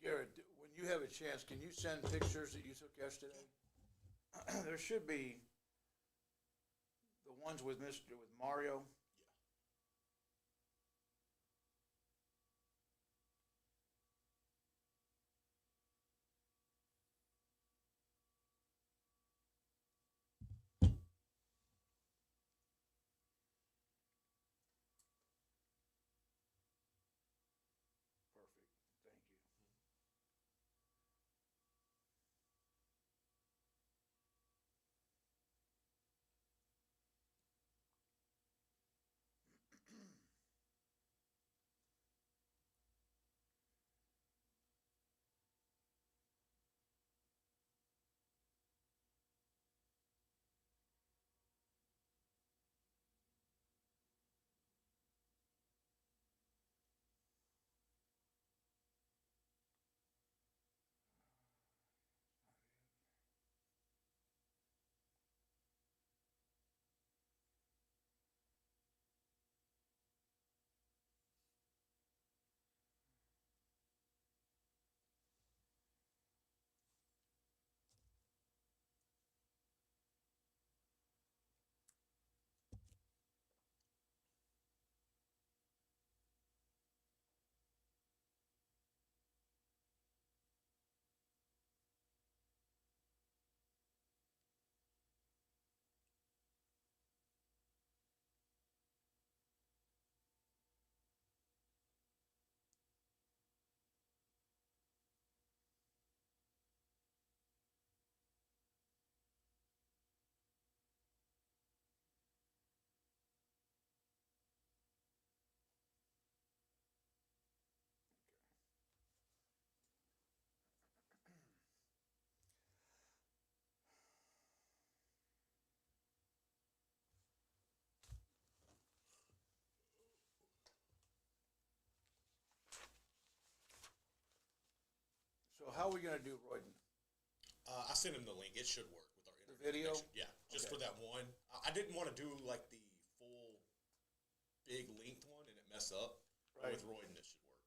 Garrett, when you have a chance, can you send pictures that you took yesterday? There should be the ones with Mario. Yeah. Perfect. Thank you. So how are we gonna do Royden? I sent him the link. It should work with our The internet video? connection. Yeah, just Okay. for that one. I didn't want to do like the full big linked one and it mess up. But Right. with Royden, it should work.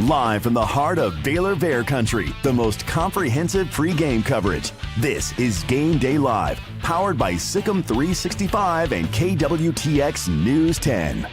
Live from the heart of Baylor Bear Country, the most comprehensive pregame coverage. This is Game Day Live, powered by Sikkim 365 and KWTX News 10.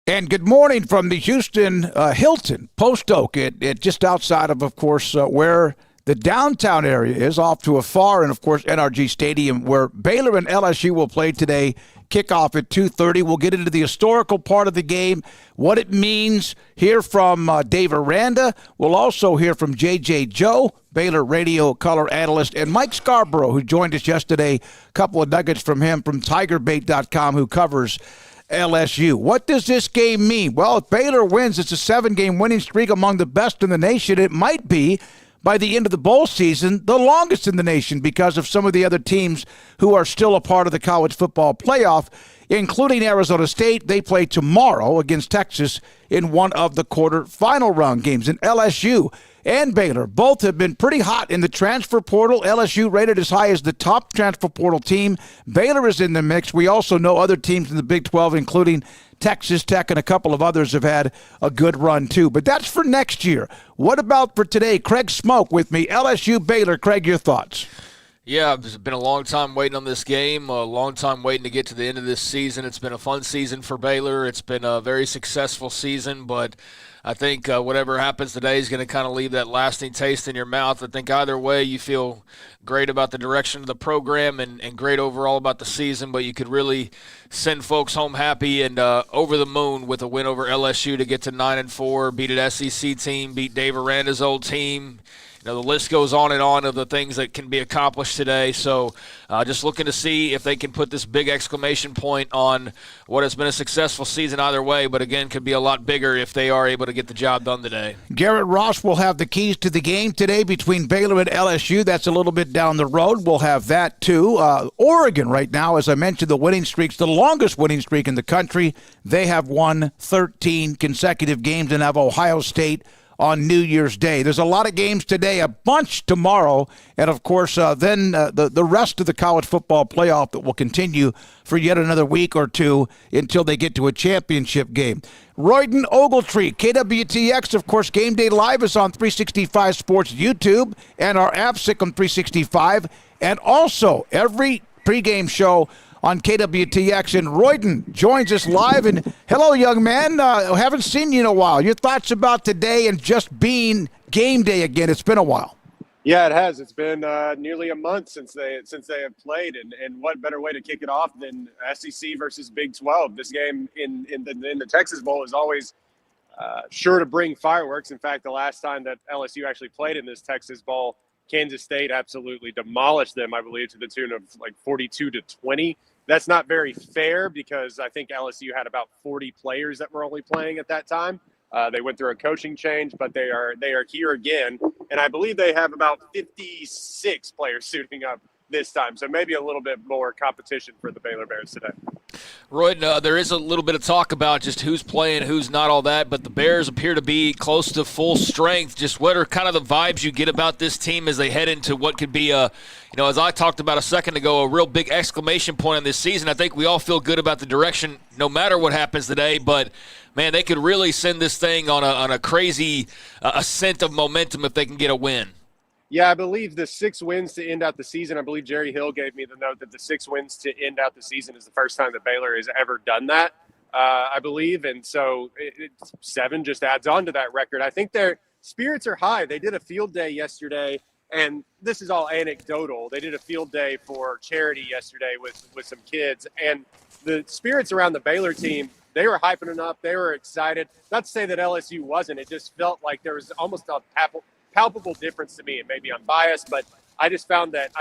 And good morning from the Houston Hilton Post Oak, it just outside of course, where the downtown area is, off to afar, and of course NRG Stadium, where Baylor and LSU will play today. Kickoff at 2:30. We'll get into the historical part of the game, what it means. Hear from Dave Aranda. We'll also hear from J.J. Joe, Baylor radio color analyst, and Mike Scarborough, who joined us yesterday. A couple of nuggets from him from TigerBait.com, who covers LSU. What does this game mean? Well, if Baylor wins, it's a 7-game winning streak among the best in the nation. It might be, by the end of the bowl season, the longest in the nation because of some of the other teams who are still a part of the college football playoff, including Arizona State. They play tomorrow against Texas in one of the quarterfinal round games. And LSU and Baylor both have been pretty hot in the transfer portal. LSU rated as high as the top transfer portal team. Baylor is in the mix. We also know other teams in the Big 12, including Texas Tech and a couple of others, have had a good run too. But that's for next year. What about for today? Craig Smoak with me, LSU Baylor. Craig, your thoughts? Yeah, it's been a long time waiting on this game, a long time waiting to get to the end of this season. It's been a fun season for Baylor. It's been a very successful season, but I think whatever happens today is going to kind of leave that lasting taste in your mouth. I think either way you feel great about the direction of the program and great overall about the season, but you could really send folks home happy and over the moon with a win over LSU to get to 9-4, beat an SEC team, beat Dave Aranda's old team. You know, the list goes on and on of the things that can be accomplished today. So just looking to see if they can put this big exclamation point on what has been a successful season either way, but again, could be a lot bigger if they are able to get the job done today. Garrett Ross will have the keys to the game today between Baylor and LSU. That's a little bit down the road. We'll have that too. Oregon right now, as I mentioned, the winning streak's the longest winning streak in the country. They have won 13 consecutive games and have Ohio State on New Year's Day. There's a lot of games today, a bunch tomorrow, and of course then the rest of the college football playoff that will continue for yet another week or two until they get to a championship game. Royden Ogletree, KWTX, of course, Game Day Live is on 365 Sports YouTube and our app, Sikkim 365, and also every pregame show on KWTX. And Royden joins us live. And hello, young man. Haven't seen you in a while. Your thoughts about today and just being game day again? It's been a while. Yeah, it has. It's been nearly a month since they have played, and what better way to kick it off than SEC versus Big 12? This game in the Texas Bowl is always sure to bring fireworks. In fact, the last time that LSU actually played in this Texas Bowl, Kansas State absolutely demolished them, I believe, to the tune of like 42-20. That's not very fair because I think LSU had about 40 players that were only playing at that time. They went through a coaching change, but they are here again, and I believe they have about 56 players suiting up this time. So maybe a little bit more competition for the Baylor Bears today. Roy, there is a little bit of talk about just who's playing, who's not, all that, but the Bears appear to be close to full strength. Just what are kind of the vibes you get about this team as they head into what could be as I talked about a second ago, a real big exclamation point on this season. I think we all feel good about the direction no matter what happens today, but man, they could really send this thing on a crazy ascent of momentum if they can get a win. Yeah, I believe the 6 wins to end out the season. I believe Jerry Hill gave me the note that the 6 wins to end out the season is the first time that Baylor has ever done that, I believe. And so 7 just adds on to that record. I think their spirits are high. They did a field day yesterday, and this is all anecdotal. They did a field day for charity yesterday with some kids, and the spirits around the Baylor team, they were hyping it up. They were excited. Not to say that LSU wasn't. It just felt like there was almost a palpable difference to me, and maybe I'm biased, but I just found that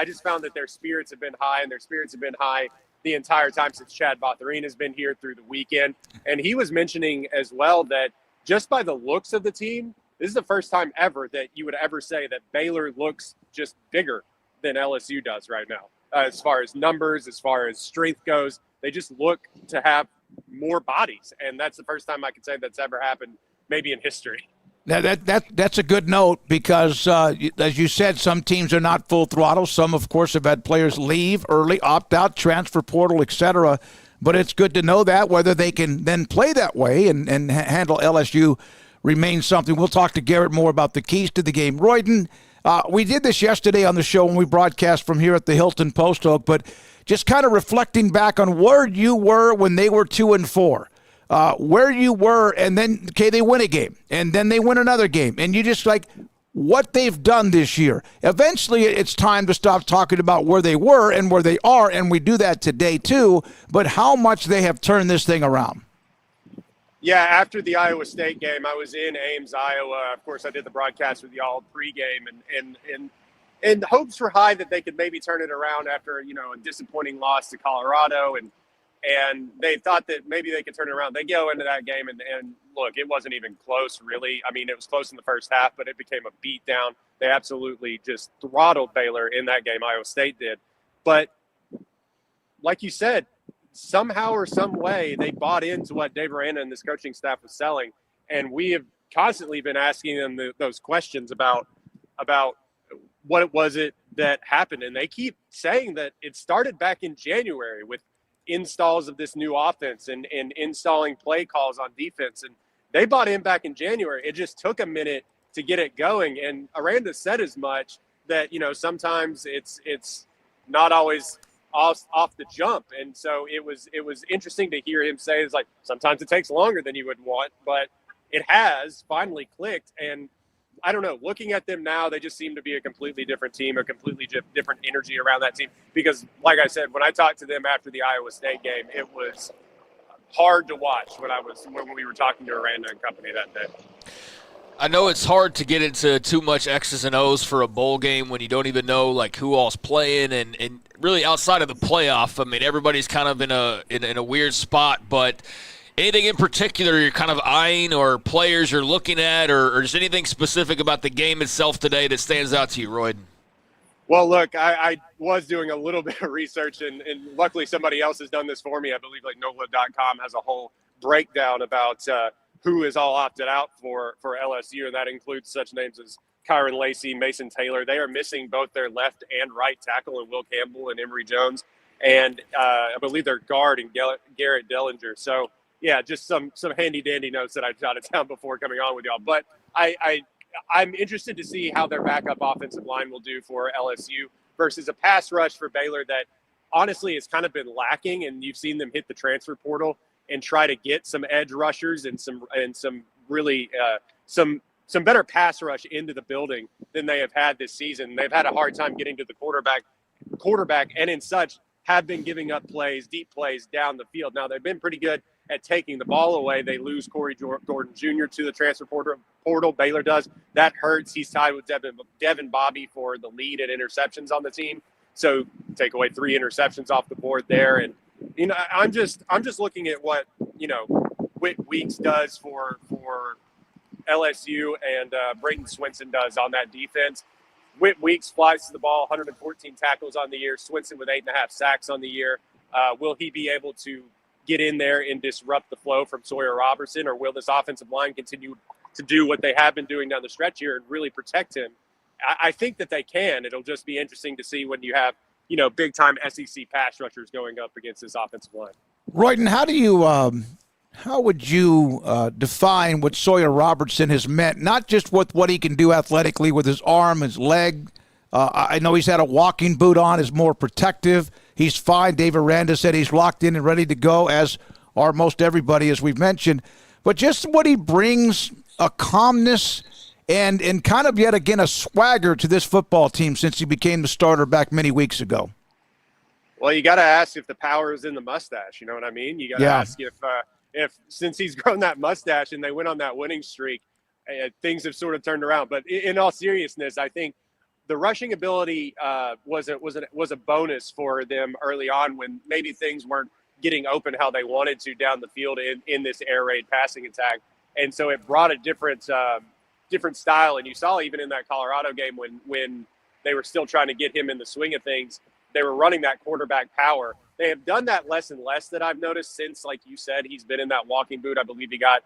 their spirits have been high, and their spirits have been high the entire time since Chad Botharine has been here through the weekend. And he was mentioning as well that just by the looks of the team, this is the first time ever that you would ever say that Baylor looks just bigger than LSU does right now. As far as numbers, as far as strength goes, they just look to have more bodies, and that's the first time I could say that's ever happened, maybe in history. Now that's a good note because, as you said, some teams are not full throttle. Some, of course, have had players leave early, opt out, transfer portal, etc. but it's good to know that. Whether they can then play that way and handle LSU remains something. We'll talk to Garrett more about the keys to the game. Royden, we did this yesterday on the show when we broadcast from here at the Hilton Post Oak, but just kind of reflecting back on where you were when they were 2-4, where you were, and then, okay, they win a game, and then they win another game, and you just like what they've done this year. Eventually, it's time to stop talking about where they were and where they are, and we do that today too, but how much they have turned this thing around. Yeah, after the Iowa State game, I was in Ames, Iowa. Of course, I did the broadcast with y'all pregame, and hopes were high that they could maybe turn it around after, a disappointing loss to Colorado, and they thought that maybe they could turn it around. They go into that game, and look, it wasn't even close, really. I mean, it was close in the first half, but it became a beatdown. They absolutely just throttled Baylor in that game, Iowa State did. But like you said, somehow or some way they bought into what Dave Aranda and this coaching staff was selling, and we have constantly been asking them those questions about what was it that happened, and they keep saying that it started back in January with installs of this new offense and installing play calls on defense, and they bought in back in January. It just took a minute to get it going, and Aranda said as much that sometimes it's not always off the jump. And so it was interesting to hear him say, it's like, sometimes it takes longer than you would want, but it has finally clicked. And I don't know, looking at them now, they just seem to be a completely different team, a completely different energy around that team. Because like I said, when I talked to them after the Iowa State game, it was hard to watch when we were talking to Aranda and company that day. I know it's hard to get into too much X's and O's for a bowl game when you don't even know like who all's playing and really outside of the playoff. I mean, everybody's kind of in a weird spot, but anything in particular you're kind of eyeing or players you're looking at or just anything specific about the game itself today that stands out to you, Royden? Well, look, I was doing a little bit of research, and luckily somebody else has done this for me. I believe like NOLA.com has a whole breakdown about who is all opted out for LSU, and that includes such names as Kyron Lacey, Mason Taylor. They are missing both their left and right tackle in Will Campbell and Emory Jones, and I believe their guard in Garrett Dellinger. So, yeah, just some handy-dandy notes that I jotted down before coming on with y'all. But I'm interested to see how their backup offensive line will do for LSU versus a pass rush for Baylor that honestly has kind of been lacking, and you've seen them hit the transfer portal and try to get some edge rushers and some really some better pass rush into the building than they have had this season. They've had a hard time getting to the quarterback, and in such have been giving up deep plays down the field. Now they've been pretty good at taking the ball away. They lose Corey Gordon Jr. to the transfer portal. Baylor does. That hurts. He's tied with Devin Bobby for the lead at interceptions on the team. So take away 3 interceptions off the board there. And I'm just looking at what Whit Weeks does for LSU and Brayton Swinson does on that defense. Whit Weeks flies to the ball, 114 tackles on the year. Swinson with 8.5 sacks on the year. Will he be able to get in there and disrupt the flow from Sawyer Robertson, or will this offensive line continue to do what they have been doing down the stretch here and really protect him? I think that they can. It'll just be interesting to see when you have big-time SEC pass rushers going up against this offensive line. Royden, how would you define what Sawyer Robertson has meant, not just with what he can do athletically with his arm, his leg? I know he's had a walking boot on, is more protective. He's fine. Dave Aranda said he's locked in and ready to go, as are most everybody, as we've mentioned. But just what he brings, a calmness and kind of yet again a swagger to this football team since he became the starter back many weeks ago. Well, you got to ask if the power is in the mustache. You know what I mean? You got to ask if since he's grown that mustache and they went on that winning streak, things have sort of turned around. But in all seriousness, I think the rushing ability was a bonus for them early on when maybe things weren't getting open how they wanted to down the field in this air raid passing attack. And so it brought a different style. And you saw even in that Colorado game when they were still trying to get him in the swing of things, they were running that quarterback power. They have done that less and less that I've noticed since, like you said, he's been in that walking boot. I believe he got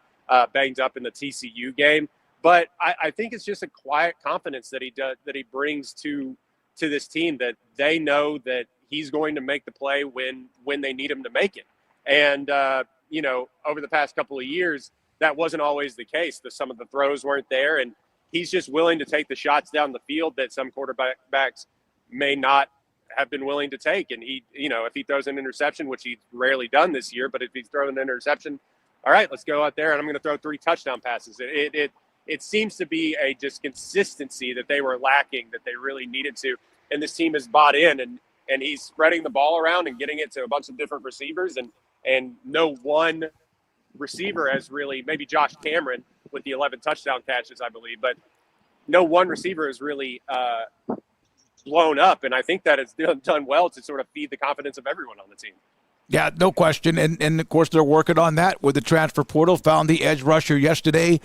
banged up in the TCU game. But I think it's just a quiet confidence that he brings to this team, that they know that he's going to make the play when they need him to make it. And, over the past couple of years, that wasn't always the case. Some of the throws weren't there, and he's just willing to take the shots down the field that some quarterbacks may not have been willing to take. And he, if he throws an interception, which he's rarely done this year, but if he's throwing an interception, all right, let's go out there and I'm going to throw 3 touchdown passes. It seems to be a just consistency that they were lacking, that they really needed to. And this team has bought in, and he's spreading the ball around and getting it to a bunch of different receivers. And no one receiver has really, maybe Josh Cameron with the 11 touchdown catches, I believe, but no one receiver has really blown up. And I think that it's done well to sort of feed the confidence of everyone on the team. Yeah, no question. And of course, they're working on that with the transfer portal. Found the edge rusher yesterday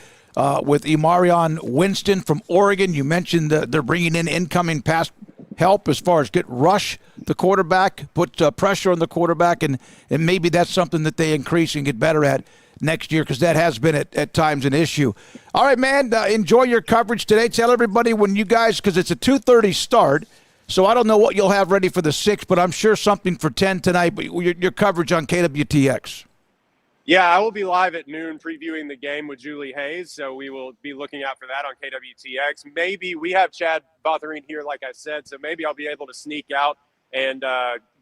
with Imarion Winston from Oregon. You mentioned they're bringing in incoming pass help as far as get rush the quarterback, put pressure on the quarterback, and maybe that's something that they increase and get better at next year, because that has been at times an issue. All right, man, enjoy your coverage today. Tell everybody when you guys, because it's a 2:30 start, so I don't know what you'll have ready for the 6, but I'm sure something for 10 tonight, but your coverage on KWTX. Yeah, I will be live at noon previewing the game with Julie Hayes, so we will be looking out for that on KWTX. Maybe we have Chad Botherine here, like I said, so maybe I'll be able to sneak out and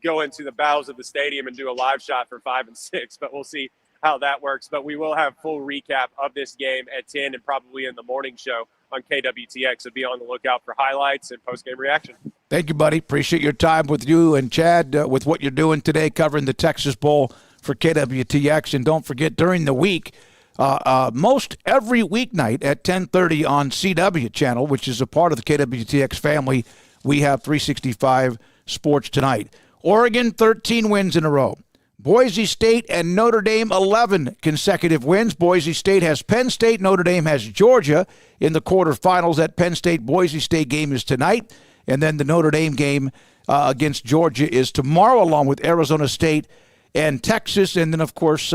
go into the bowels of the stadium and do a live shot for 5 and 6, but we'll see how that works. But we will have full recap of this game at 10 and probably in the morning show on KWTX, so be on the lookout for highlights and post-game reaction. Thank you, buddy. Appreciate your time with you and Chad with what you're doing today covering the Texas Bowl for KWTX. And don't forget, during the week, most every weeknight at 10:30 on CW channel, which is a part of the KWTX family, we have 365 Sports Tonight. Oregon, 13 wins in a row. Boise State and Notre Dame, 11 consecutive wins. Boise State has Penn State. Notre Dame has Georgia in the quarterfinals. That Penn State-Boise State game is tonight. And then the Notre Dame game against Georgia is tomorrow, along with Arizona State and Texas. And then, of course,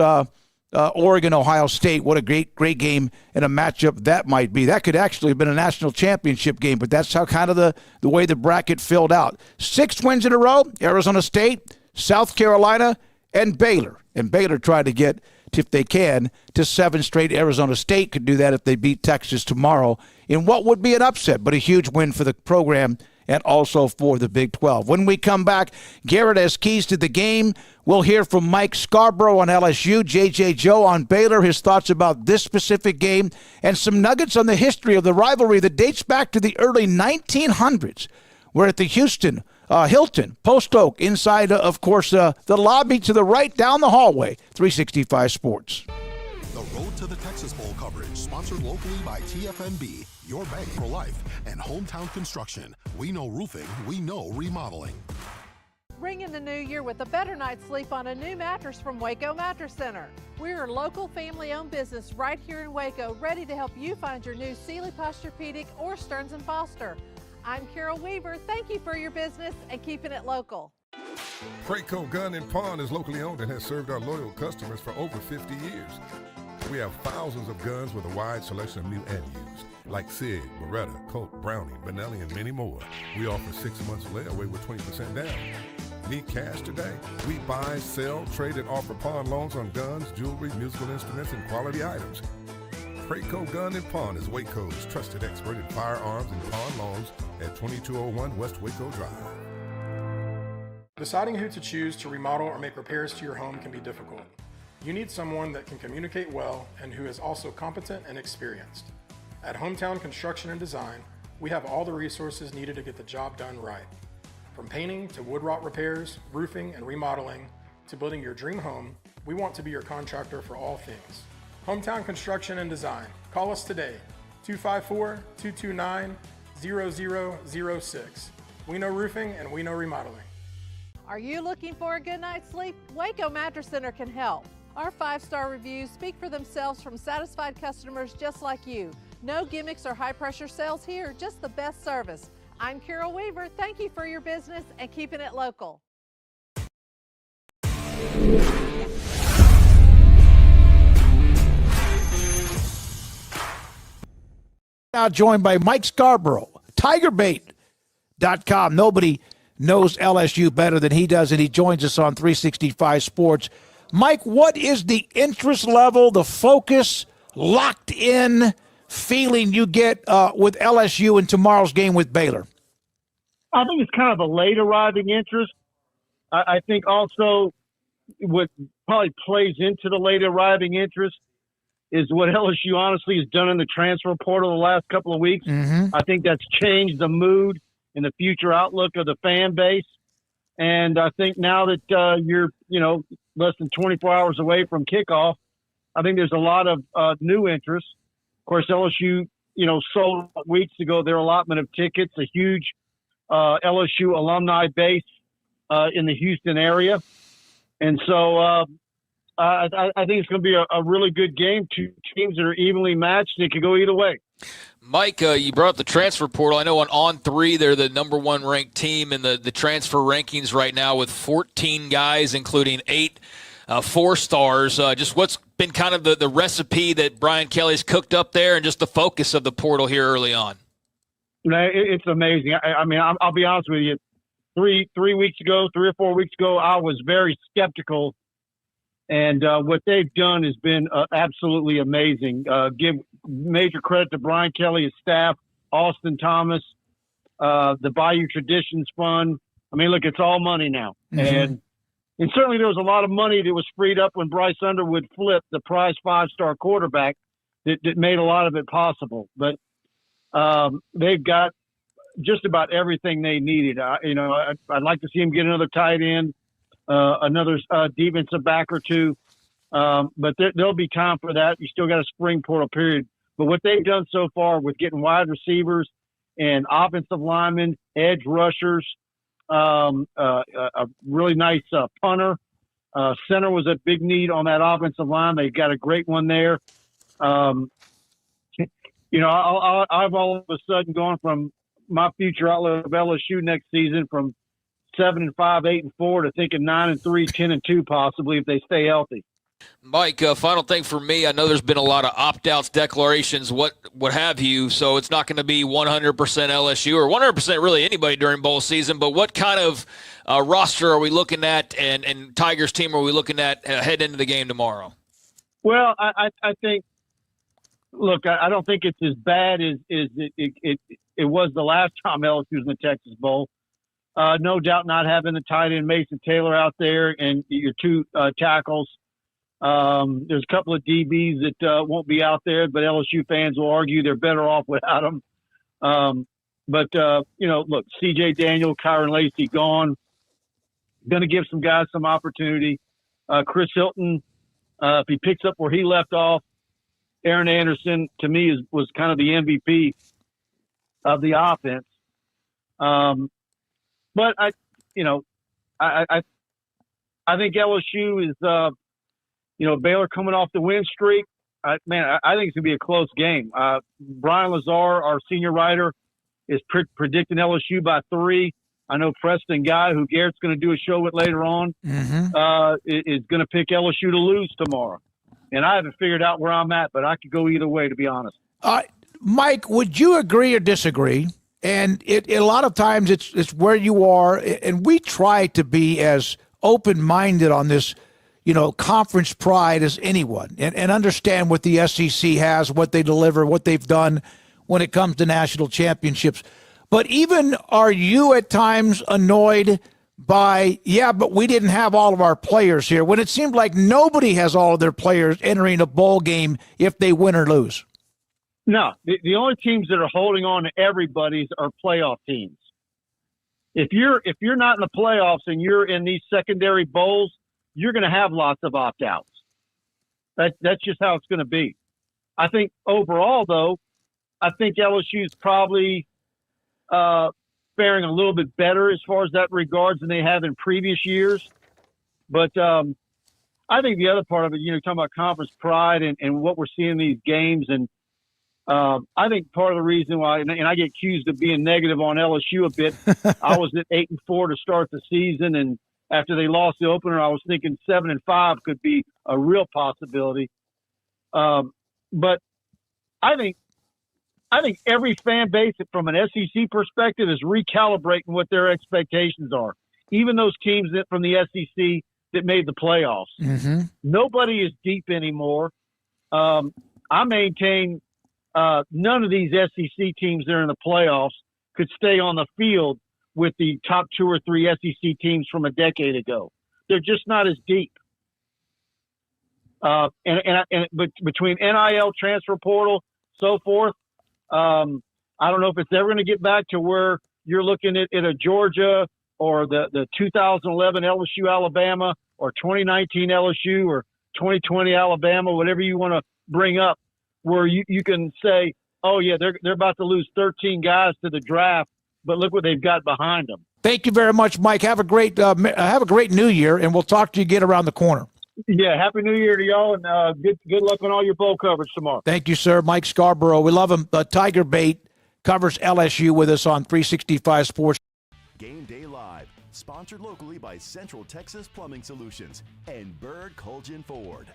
Oregon, Ohio State. What a great game and a matchup that might be. That could actually have been a national championship game, but that's how kind of the way the bracket filled out. 6 wins in a row, Arizona State, South Carolina, and Baylor. And Baylor tried to get, if they can, to 7 straight. Arizona State could do that if they beat Texas tomorrow in what would be an upset, but a huge win for the program and also for the Big 12. When we come back, Garrett has keys to the game. We'll hear from Mike Scarborough on LSU, J.J. Joe on Baylor, his thoughts about this specific game, and some nuggets on the history of the rivalry that dates back to the early 1900s. We're at the Hilton, Post Oak, inside, of course, the lobby to the right down the hallway, 365 Sports. The Road to the Texas Bowl coverage, sponsored locally by TFNB, Your Bank for Life, and Hometown Construction. We know roofing, we know remodeling. Ring in the new year with a better night's sleep on a new mattress from Waco Mattress Center. We're a local family-owned business right here in Waco, ready to help you find your new Sealy Posturepedic or Stearns & Foster. I'm Carol Weaver. Thank you for your business and keeping it local. Preco Gun and Pawn is locally owned and has served our loyal customers for over 50 years. We have thousands of guns with a wide selection of new and used, like Sig, Beretta, Colt, Browning, Benelli, and many more. We offer 6 months layaway with 20% down. Need cash today? We buy, sell, trade, and offer pawn loans on guns, jewelry, musical instruments, and quality items. Preco Gun and Pawn is Waco's trusted expert in firearms and pawn loans at 2201 West Waco Drive. Deciding who to choose to remodel or make repairs to your home can be difficult. You need someone that can communicate well and who is also competent and experienced. At Hometown Construction and Design, we have all the resources needed to get the job done right. From painting to wood rot repairs, roofing and remodeling, to building your dream home, we want to be your contractor for all things. Hometown Construction and Design. Call us today, 254-229-0006. We know roofing and we know remodeling. Are you looking for a good night's sleep? Waco Mattress Center can help. Our 5-star reviews speak for themselves from satisfied customers just like you. No gimmicks or high-pressure sales here, just the best service. I'm Carol Weaver. Thank you for your business and keeping it local. Now joined by Mike Scarborough, TigerBait.com. Nobody knows LSU better than he does, and he joins us on 365 Sports. Mike, what is the interest level, the focus, locked in feeling you get with LSU in tomorrow's game with Baylor? I think it's kind of a late arriving interest. I think also what probably plays into the late arriving interest is what LSU honestly has done in the transfer portal the last couple of weeks. I think that's changed the mood and the future outlook of the fan base. And I think now that you're, less than 24 hours away from kickoff, I think there's a lot of new interest. Of course, LSU, sold weeks ago their allotment of tickets, a huge LSU alumni base in the Houston area. And so I think it's going to be a really good game. Two teams that are evenly matched. It could go either way. Mike, you brought up the transfer portal. I know on 3, they're the number 1 ranked team in the transfer rankings right now with 14 guys, including 8 4-stars. Just what's been kind of the recipe that Brian Kelly's cooked up there and just the focus of the portal here early on? It's amazing. I mean, I'll be honest with you. 3 or 4 weeks ago, I was very skeptical. And what they've done has been absolutely amazing. Give major credit to Brian Kelly, his staff, Austin Thomas, the Bayou Traditions Fund. I mean, look, it's all money now. And certainly there was a lot of money that was freed up when Bryce Underwood flipped the prize 5-star quarterback that made a lot of it possible. But they've got just about everything they needed. I'd like to see him get another tight end, another defensive back or two. But there'll be time for that. You still got a spring portal period. But what they've done so far with getting wide receivers and offensive linemen, edge rushers, a really nice punter. Center was a big need on that offensive line. They got a great one there. I've all of a sudden gone from my future outlook of LSU next season from 7-5, 8-4 to thinking 9-3, 10-2 possibly if they stay healthy. Mike, final thing for me. I know there's been a lot of opt-outs, declarations, what have you. So it's not going to be 100% LSU or 100% really anybody during bowl season. But what kind of roster are we looking at, and Tigers team are we looking at head into the game tomorrow? Well, I think. Look, I don't think it's as bad as it was the last time LSU was in the Texas Bowl. No doubt not having the tight end Mason Taylor out there and your 2 tackles. There's a couple of DBs that won't be out there, but LSU fans will argue they're better off without them. Look, C.J. Daniel, Kyron Lacey gone. Going to give some guys some opportunity. Chris Hilton, if he picks up where he left off, Aaron Anderson, to me, was kind of the MVP of the offense. But I think LSU is, Baylor coming off the win streak. I think it's gonna be a close game. Brian Lazar, our senior writer, is predicting LSU by 3. I know Preston Guy, who Garrett's going to do a show with later on, is going to pick LSU to lose tomorrow. And I haven't figured out where I'm at, but I could go either way, to be honest. Mike, would you agree or disagree? And a lot of times it's where you are, and we try to be as open-minded on this, conference pride as anyone, and understand what the SEC has, what they deliver, what they've done when it comes to national championships. But even are you at times annoyed by, but we didn't have all of our players here, when it seemed like nobody has all of their players entering a bowl game if they win or lose? No, the only teams that are holding on to everybody's are playoff teams. If you're not in the playoffs and you're in these secondary bowls, you're going to have lots of opt-outs. That's just how it's going to be. I think overall, though, I think LSU is probably faring a little bit better as far as that regards than they have in previous years. But I think the other part of it, talking about conference pride and what we're seeing in these games, and I think part of the reason why, and I get accused of being negative on LSU a bit, I was at 8-4 to start the season, and after they lost the opener, I was thinking 7-5 could be a real possibility. But I think every fan base from an SEC perspective is recalibrating what their expectations are. Even those teams from the SEC that made the playoffs. Mm-hmm. Nobody is deep anymore. I maintain none of these SEC teams that are in the playoffs could stay on the field with the top 2 or 3 SEC teams from a decade ago. They're just not as deep. But between NIL, transfer portal, so forth, I don't know if it's ever going to get back to where you're looking at a Georgia or the 2011 LSU Alabama or 2019 LSU or 2020 Alabama, whatever you want to bring up, where you can say, oh yeah, they're about to lose 13 guys to the draft, but look what they've got behind them. Thank you very much, Mike. Have a great New Year, and we'll talk to you again around the corner. Yeah, Happy New Year to y'all, and good luck on all your bowl coverage tomorrow. Thank you, sir. Mike Scarborough. We love him. Tiger Bait covers LSU with us on 365 Sports. Game Day Live, sponsored locally by Central Texas Plumbing Solutions and Bird Colgin Ford.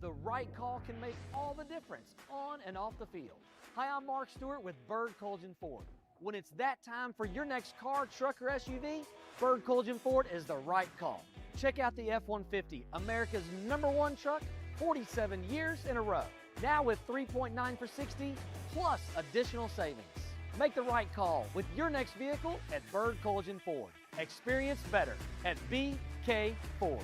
The right call can make all the difference on and off the field. Hi, I'm Mark Stewart with Bird Colgin Ford. When it's that time for your next car, truck, or SUV, Bird Colgin Ford is the right call. Check out the F-150, America's #1 truck, 47 years in a row. Now with 3.9 for 60, plus additional savings. Make the right call with your next vehicle at Bird Colgin Ford. Experience better at BK Ford.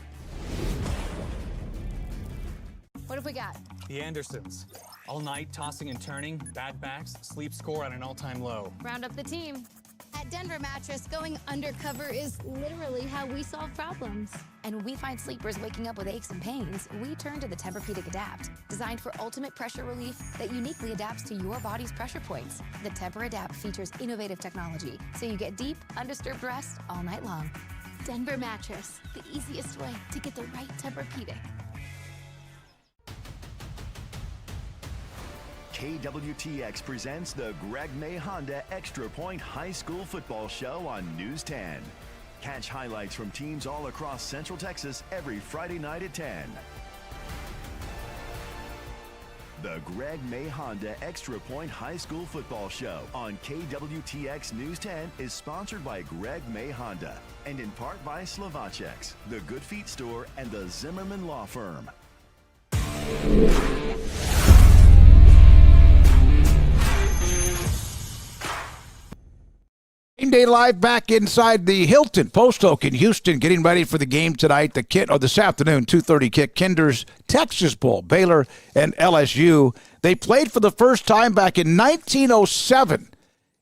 What have we got? The Andersons. All night tossing and turning, bad backs, sleep score at an all-time low. Round up the team. At Denver Mattress, going undercover is literally how we solve problems. And when we find sleepers waking up with aches and pains, we turn to the Tempur-Pedic Adapt, designed for ultimate pressure relief that uniquely adapts to your body's pressure points. The Tempur Adapt features innovative technology, so you get deep, undisturbed rest all night long. Denver Mattress, the easiest way to get the right Tempur-Pedic. KWTX presents the Greg May Honda Extra Point High School Football Show on News 10. Catch highlights from teams all across Central Texas every Friday night at 10. The Greg May Honda Extra Point High School Football Show on KWTX News 10 is sponsored by Greg May Honda and in part by Slovaceks, the Good Feet Store, and the Zimmerman Law Firm. GameDay Live back inside the Hilton Post Oak in Houston, getting ready for the game tonight. This afternoon, 2:30 kick. Kinder's Texas Bowl, Baylor and LSU. They played for the first time back in 1907.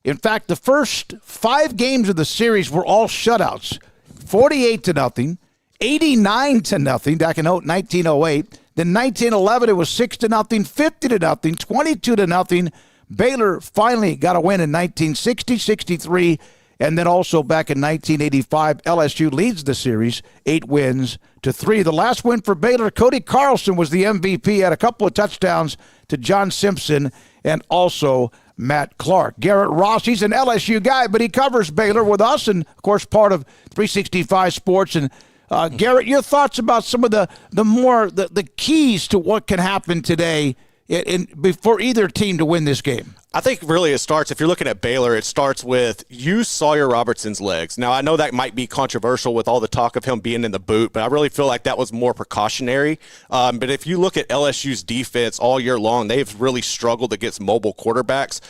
In fact, the first 5 games of the series were all shutouts: 48-0, 89-0 back in 1908. Then 1911, it was 6-0, 50-0, 22-0. Baylor finally got a win in 1960, 63, and then also back in 1985, LSU leads the series 8-3. The last win for Baylor, Cody Carlson was the MVP, had a couple of touchdowns to John Simpson and also Matt Clark. Garrett Ross, he's an LSU guy, but he covers Baylor with us and, of course, part of 365 Sports. And Garrett, your thoughts about some of the keys to what can happen today for either team to win this game? I think really it starts, if you're looking at Baylor, it starts with use Sawyer Robertson's legs. Now, I know that might be controversial with all the talk of him being in the boot, but I really feel like that was more precautionary. But if you look at LSU's defense all year long, they've really struggled against mobile quarterbacks.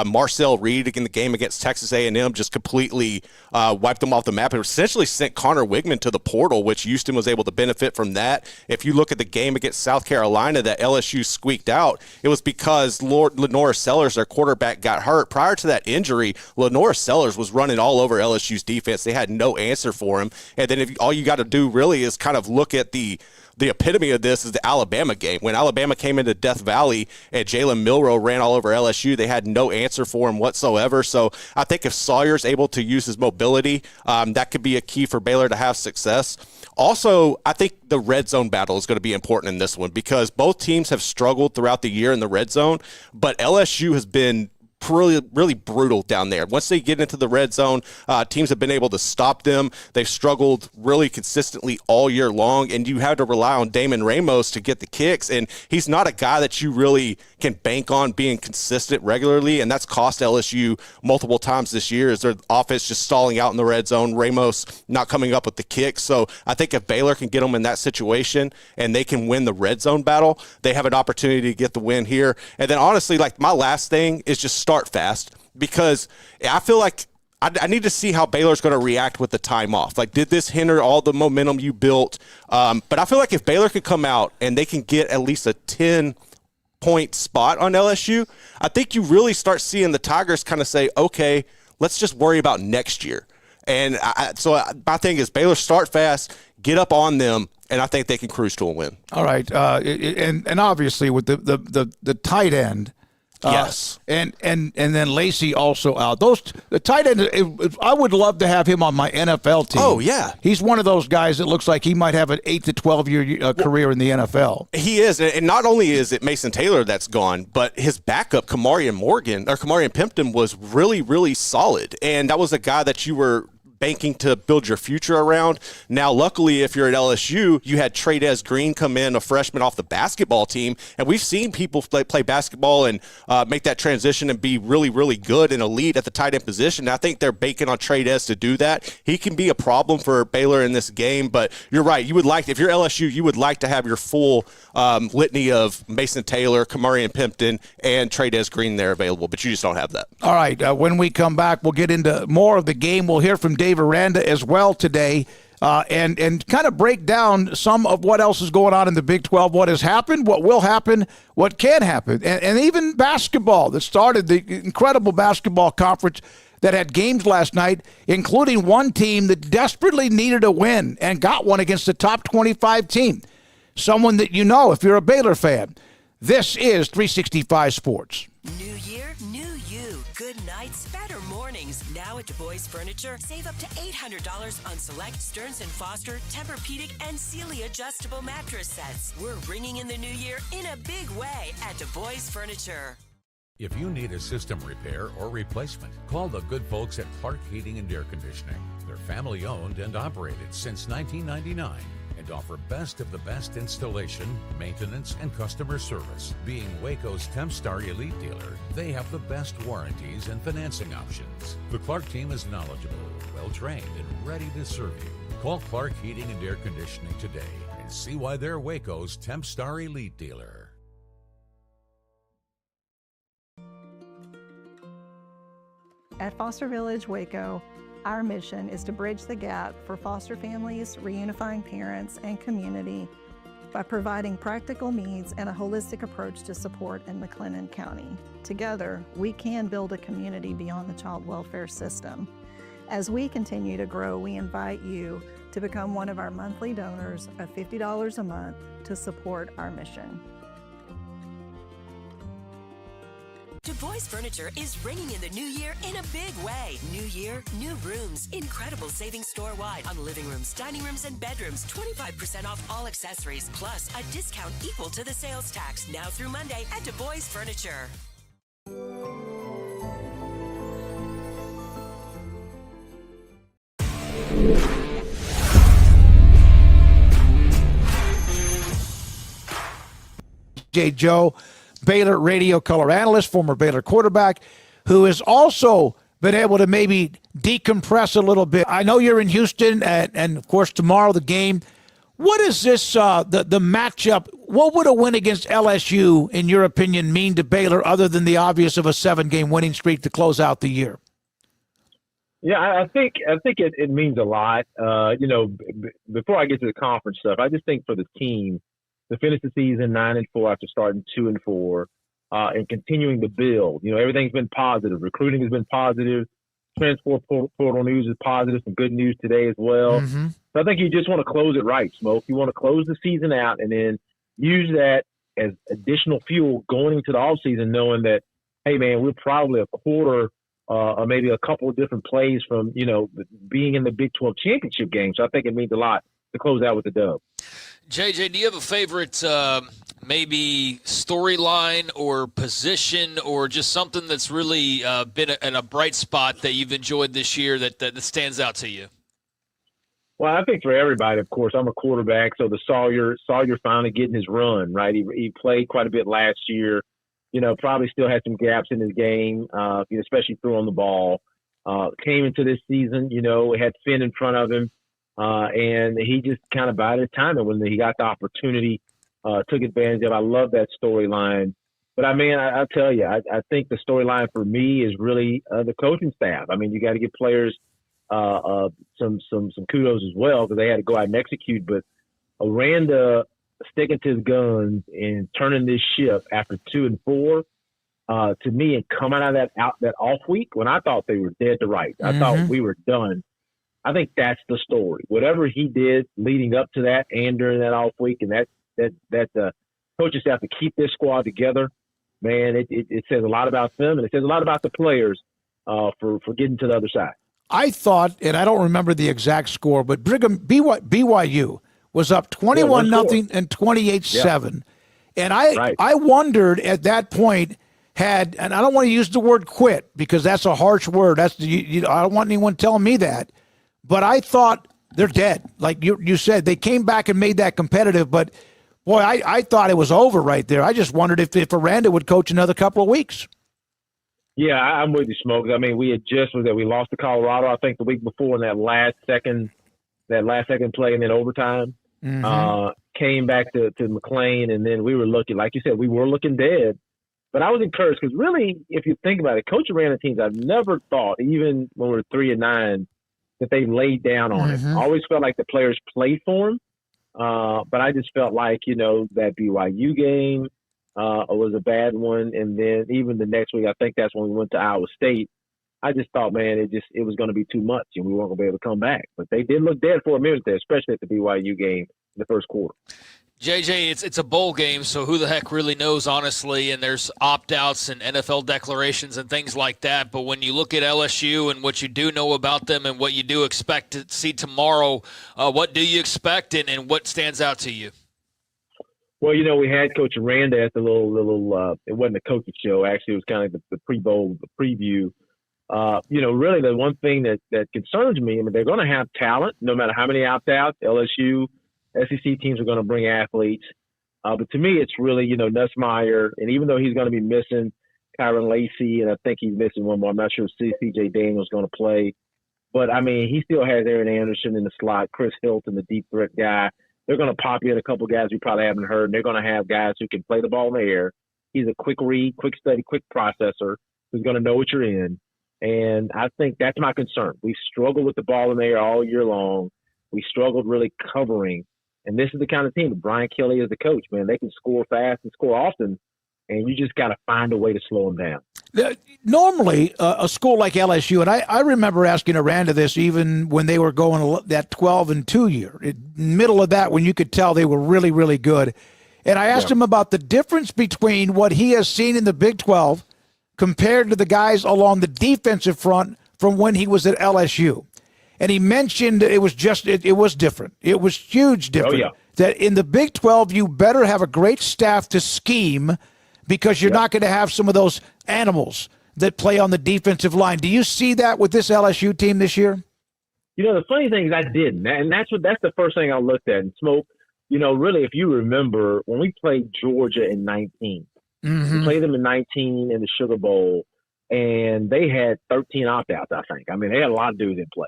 Marcel Reed in the game against Texas A&M just completely wiped them off the map. It essentially sent Connor Wigman to the portal, which Houston was able to benefit from that. If you look at the game against South Carolina that LSU squeaked out, it was because Lenora Sellers, their quarterback, got hurt. Prior to that injury, Lenora Sellers was running all over LSU's defense. They had no answer for him. And then all you got to do really is kind of look at the epitome of this is the Alabama game. When Alabama came into Death Valley and Jalen Milroe ran all over LSU, they had no answer for him whatsoever. So I think if Sawyer's able to use his mobility, that could be a key for Baylor to have success. Also, I think the red zone battle is going to be important in this one because both teams have struggled throughout the year in the red zone, but LSU has been really brutal down there. Once they get into the red zone, teams have been able to stop them. They've struggled really consistently all year long, and you have to rely on Damon Ramos to get the kicks, and he's not a guy that you really can bank on being consistent regularly, and that's cost LSU multiple times this year is their offense just stalling out in the red zone, Ramos not coming up with the kicks. So I think if Baylor can get them in that situation and they can win the red zone battle, they have an opportunity to get the win here. And then honestly, like my last thing is just start fast, because I feel like I need to see how Baylor's going to react with the time off. Like, did this hinder all the momentum you built? But I feel like if Baylor can come out and they can get at least a 10-point spot on LSU, I think you really start seeing the Tigers kind of say, okay, let's just worry about next year. And so my thing is Baylor start fast, get up on them, and I think they can cruise to a win. All right, and obviously with the tight end. Yes, and then Lacey also out. The tight end, I would love to have him on my NFL team. Oh yeah, he's one of those guys that looks like he might have an 8 to 12 year career in the NFL. He is, and not only is it Mason Taylor that's gone, but his backup Kamarian Pimpton was really solid, and that was a guy that you were banking to build your future around. Now, luckily, if you're at LSU, you had Trades Green come in, a freshman off the basketball team, and we've seen people play basketball and make that transition and be really good and elite at the tight end position. And I think they're banking on Trades to do that. He can be a problem for Baylor in this game, but you're right. You would like, if you're LSU, you would like to have your full litany of Mason Taylor, Kamarian Pimpton, and Trades Green there available, but you just don't have that. All right, when we come back, we'll get into more of the game. We'll hear from Dave Aranda as well today, and kind of break down some of what else is going on in the Big 12, what has happened, what will happen, what can happen, and even basketball that started the incredible basketball conference that had games last night, including one team that desperately needed a win and got one against the top 25 team, someone that you know if you're a Baylor fan. This is 365 Sports. New year, new you. Good nights, better mornings. Now at Du Bois Furniture, save up to $800 on select Stearns & Foster, Tempur-Pedic, and Sealy adjustable mattress sets. We're ringing in the new year in a big way at Du Bois Furniture. If you need a system repair or replacement, call the good folks at Clark Heating and Air Conditioning. They're family owned and operated since 1999. And offer best of the best installation, maintenance, and customer service. Being Waco's Tempstar Elite dealer, they have the best warranties and financing options. The Clark team is knowledgeable, well-trained, and ready to serve you. Call Clark Heating and Air Conditioning today and see why they're Waco's Tempstar Elite dealer. At Foster Village Waco, our mission is to bridge the gap for foster families, reunifying parents, and community by providing practical needs and a holistic approach to support in McLennan County. Together, we can build a community beyond the child welfare system. As we continue to grow, we invite you to become one of our monthly donors of $50 a month to support our mission. Du Bois Furniture is ringing in the new year in a big way. New year, new rooms. Incredible savings store-wide on living rooms, dining rooms, and bedrooms. 25% off all accessories, plus a discount equal to the sales tax. Now through Monday at Du Bois Furniture. Joe, Baylor radio color analyst, former Baylor quarterback, who has also been able to maybe decompress a little bit. I know you're in Houston, and of course tomorrow the game. What is this, the matchup? What would a win against LSU, in your opinion, mean to Baylor other than the obvious of a 7-game winning streak to close out the year? Yeah, I think it means a lot. Before I get to the conference stuff, I just think for the team, to finish the season 9-4 after starting 2-4, and continuing to build. Everything's been positive. Recruiting has been positive. Transfer portal news is positive. Some good news today as well. Mm-hmm. So I think you just want to close it right, Smoak. You want to close the season out and then use that as additional fuel going into the offseason, knowing that, hey, man, we're probably a quarter or maybe a couple of different plays from, being in the Big 12 championship game. So I think it means a lot to close out with the dub. JJ, do you have a favorite maybe storyline or position or just something that's really been in a bright spot that you've enjoyed this year that stands out to you? Well, I think for everybody, of course, I'm a quarterback, so the Sawyer finally getting his run, right? He played quite a bit last year. Probably still had some gaps in his game, especially throwing the ball. Came into this season, had Finn in front of him, and he just kind of bided his time. And when he got the opportunity, took advantage of it. I love that storyline. But, I'll tell you, I think the storyline for me is really the coaching staff. You got to give players some kudos as well because they had to go out and execute. But Aranda sticking to his guns and turning this ship after 2-4, to me, and coming out of that off week when I thought they were dead to rights. I thought we were done. I think that's the story. Whatever he did leading up to that and during that off week, and that coaching staff to keep this squad together, man, it says a lot about them, and it says a lot about the players for getting to the other side. I thought, and I don't remember the exact score, but BYU was up 21-0 and 28-7. Yeah. And I wondered at that point and I don't want to use the word quit because that's a harsh word. I don't want anyone telling me that. But I thought they're dead. Like you said, they came back and made that competitive. But, boy, I thought it was over right there. I just wondered if Aranda would coach another couple of weeks. Yeah, I'm with you, Smoke. We had just was that we lost to Colorado, I think, the week before in that last second play and then overtime. Came back to McLean, and then we were looking, like you said, we were looking dead. But I was encouraged because really, if you think about it, Coach Aranda teams, I've never thought, even when we were 3-9, that they laid down on it. I always felt like the players played for him. But I just felt like, that BYU game was a bad one. And then even the next week, I think that's when we went to Iowa State. I just thought, man, it was going to be too much and we weren't going to be able to come back. But they did look dead for a minute there, especially at the BYU game in the first quarter. JJ, it's a bowl game, so who the heck really knows, honestly, and there's opt-outs and NFL declarations and things like that. But when you look at LSU and what you do know about them and what you do expect to see tomorrow, what do you expect and what stands out to you? Well, we had Coach Aranda at the little it wasn't a coaching show. Actually, it was kind of the pre-bowl, the preview. Really the one thing that concerns me, they're going to have talent no matter how many opt-outs. LSU, SEC teams are going to bring athletes. But to me, it's really, Nussmeier. And even though he's going to be missing Kyron Lacey, and I think he's missing one more, I'm not sure if C.J. Daniels going to play. But, he still has Aaron Anderson in the slot, Chris Hilton, the deep threat guy. They're going to pop in a couple guys we probably haven't heard. And they're going to have guys who can play the ball in the air. He's a quick read, quick study, quick processor who's going to know what you're in. And I think that's my concern. We struggled with the ball in the air all year long. We struggled really covering. And this is the kind of team, Brian Kelly is the coach, man. They can score fast and score often, and you just got to find a way to slow them down. Normally, a school like LSU, and I remember asking Aranda this even when they were going that 12-2 year, middle of that when you could tell they were really, really good. And I asked him about the difference between what he has seen in the Big 12 compared to the guys along the defensive front from when he was at LSU. And he mentioned it was different. It was huge different. Oh, yeah. That in the Big 12, you better have a great staff to scheme because you're not going to have some of those animals that play on the defensive line. Do you see that with this LSU team this year? The funny thing is I didn't. And that's the first thing I looked at. And Smoke, really, if you remember, when we played Georgia in 19, we played them in 19 in the Sugar Bowl, and they had 13 opt-outs, I think. They had a lot of dudes in play.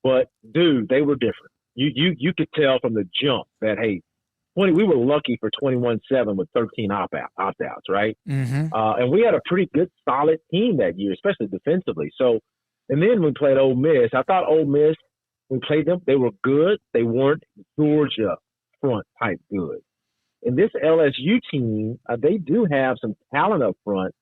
But, dude, they were different. You could tell from the jump that, hey, we were lucky for 21-7 with 13 opt-outs, right? And we had a pretty good, solid team that year, especially defensively. So, and then we played Ole Miss. I thought Ole Miss, we played them, they were good. They weren't Georgia front type good. And this LSU team, they do have some talent up front,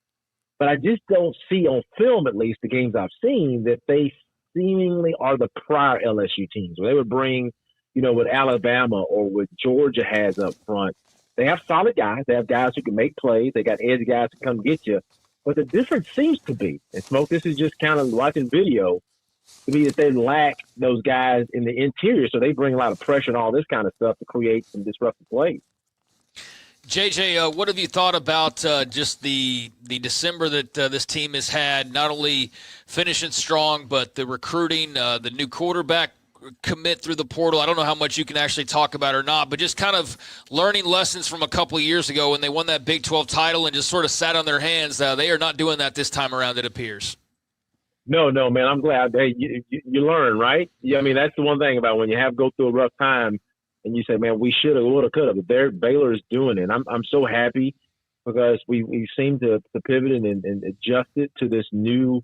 but I just don't see on film, at least the games I've seen, that they seemingly are the prior LSU teams where they would bring, what Alabama or what Georgia has up front. They have solid guys. They have guys who can make plays. They got edge guys to come get you. But the difference seems to be, and Smoke, this is just kind of watching video, to me that they lack those guys in the interior, so they bring a lot of pressure and all this kind of stuff to create some disruptive plays. JJ, what have you thought about just the December that this team has had, not only finishing strong, but the recruiting, the new quarterback commit through the portal? I don't know how much you can actually talk about or not, but just kind of learning lessons from a couple of years ago when they won that Big 12 title and just sort of sat on their hands. They are not doing that this time around, it appears. No, man, I'm glad. Hey, you learn, right? Yeah, I mean, that's the one thing about when you go through a rough time and you say, man, we should have, would have, could have. Baylor is doing it. I'm so happy because we seem to pivot and adjust it to this new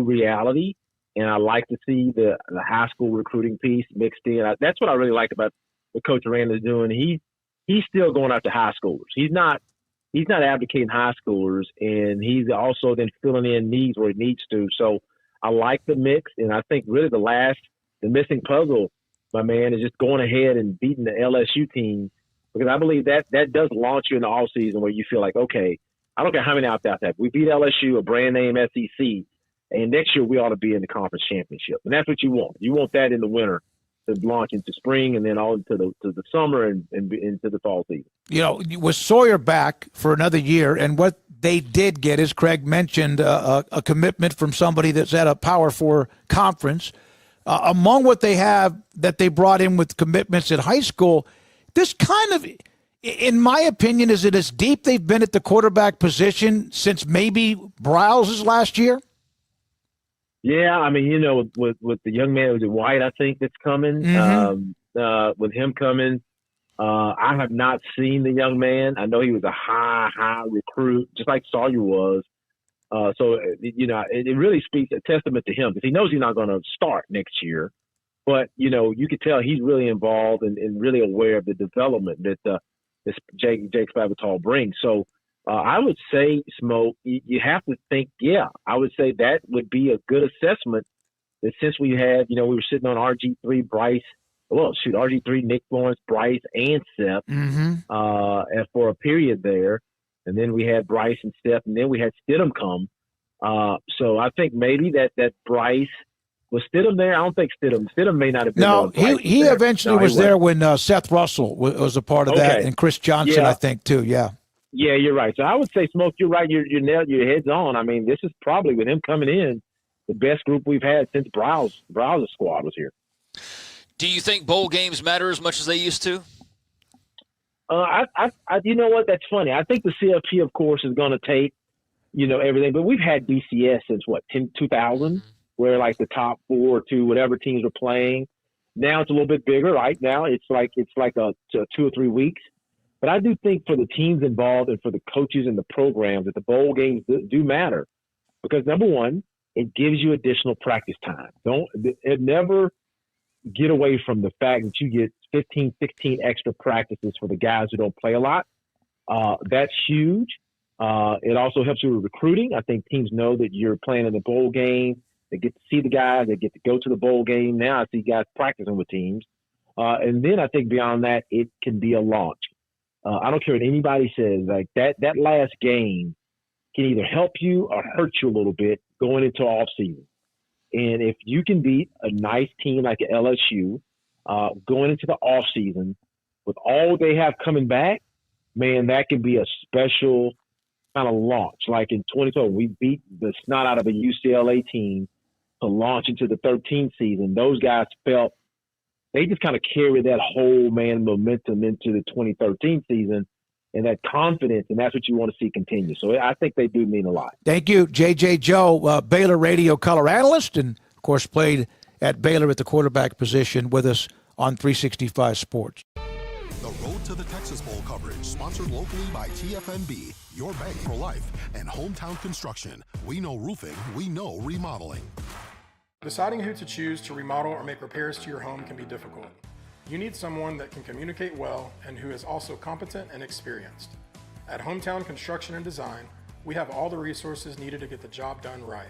reality. And I like to see the high school recruiting piece mixed in. That's what I really like about what Coach Aranda is doing. He's still going after high schoolers. He's not advocating high schoolers, and he's also then filling in needs where he needs to. So I like the mix, and I think really the missing puzzle, my man, is just going ahead and beating the LSU team, because I believe that does launch you in the offseason where you feel like, okay, I don't care how many out there have. We beat LSU, a brand name SEC, and next year we ought to be in the conference championship. And that's what you want. You want that in the winter to launch into spring and then on to the summer and into the fall season. You know, with Sawyer back for another year, and what they did get, as Craig mentioned, a commitment from somebody that's at a Power 4 conference. Among what they have that they brought in with commitments at high school, this kind of, in my opinion, is it as deep they've been at the quarterback position since maybe Briles' last year? Yeah, I mean, with the young man, was it White, I think, that's coming, with him coming, I have not seen the young man. I know he was a high recruit, just like Sawyer was. So it really speaks a testament to him, because he knows he's not going to start next year. But, you can tell he's really involved and really aware of the development that this Jake Spavital brings. So I would say, Smoak, you have to think, I would say that would be a good assessment, that since we had, we were sitting on RG3, RG3, Nick Lawrence, Bryce, and Seth and for a period there. And then we had Bryce and Seth, and then we had Stidham come. So I think maybe that Bryce was Stidham there. I don't think Stidham may not have been. No, he eventually was there when Seth Russell was a part of that, and Chris Johnson, I think, too. Yeah. Yeah, you're right. So I would say, Smoak, you're right. Your head's on. I mean, this is probably, with him coming in, the best group we've had since Briles' squad was here. Do you think bowl games matter as much as they used to? You know what? That's funny. I think the CFP, of course, is going to take, everything. But we've had BCS since 2000, where like the top 4 or 2, whatever teams are playing. Now it's a little bit bigger. Right now it's like a 2 or 3 weeks. But I do think for the teams involved and for the coaches and the programs that the bowl games do matter, because number one, it gives you additional practice time. Never get away from the fact that you get 15, 16 extra practices for the guys who don't play a lot. That's huge. It also helps you with recruiting. I think teams know that you're playing in the bowl game. They get to see the guys. They get to go to the bowl game. Now I see guys practicing with teams. And then I think beyond that, it can be a launch. I don't care what anybody says. Like that last game can either help you or hurt you a little bit going into off season. And if you can beat a nice team like LSU going into the off season with all they have coming back, man, that can be a special kind of launch. Like in 2012, we beat the snot out of a UCLA team to launch into the 13th season. Those guys felt they just kind of carried that whole momentum into the 2013 season, and that confidence, and that's what you want to see continue. So I think they do mean a lot. Thank you, J.J. Joe, Baylor radio color analyst, and, of course, played at Baylor at the quarterback position with us on 365 Sports. The Road to the Texas Bowl coverage, sponsored locally by TFNB, your bank for life, and Hometown Construction. We know roofing, we know remodeling. Deciding who to choose to remodel or make repairs to your home can be difficult. You need someone that can communicate well and who is also competent and experienced. At Hometown Construction and Design, we have all the resources needed to get the job done right.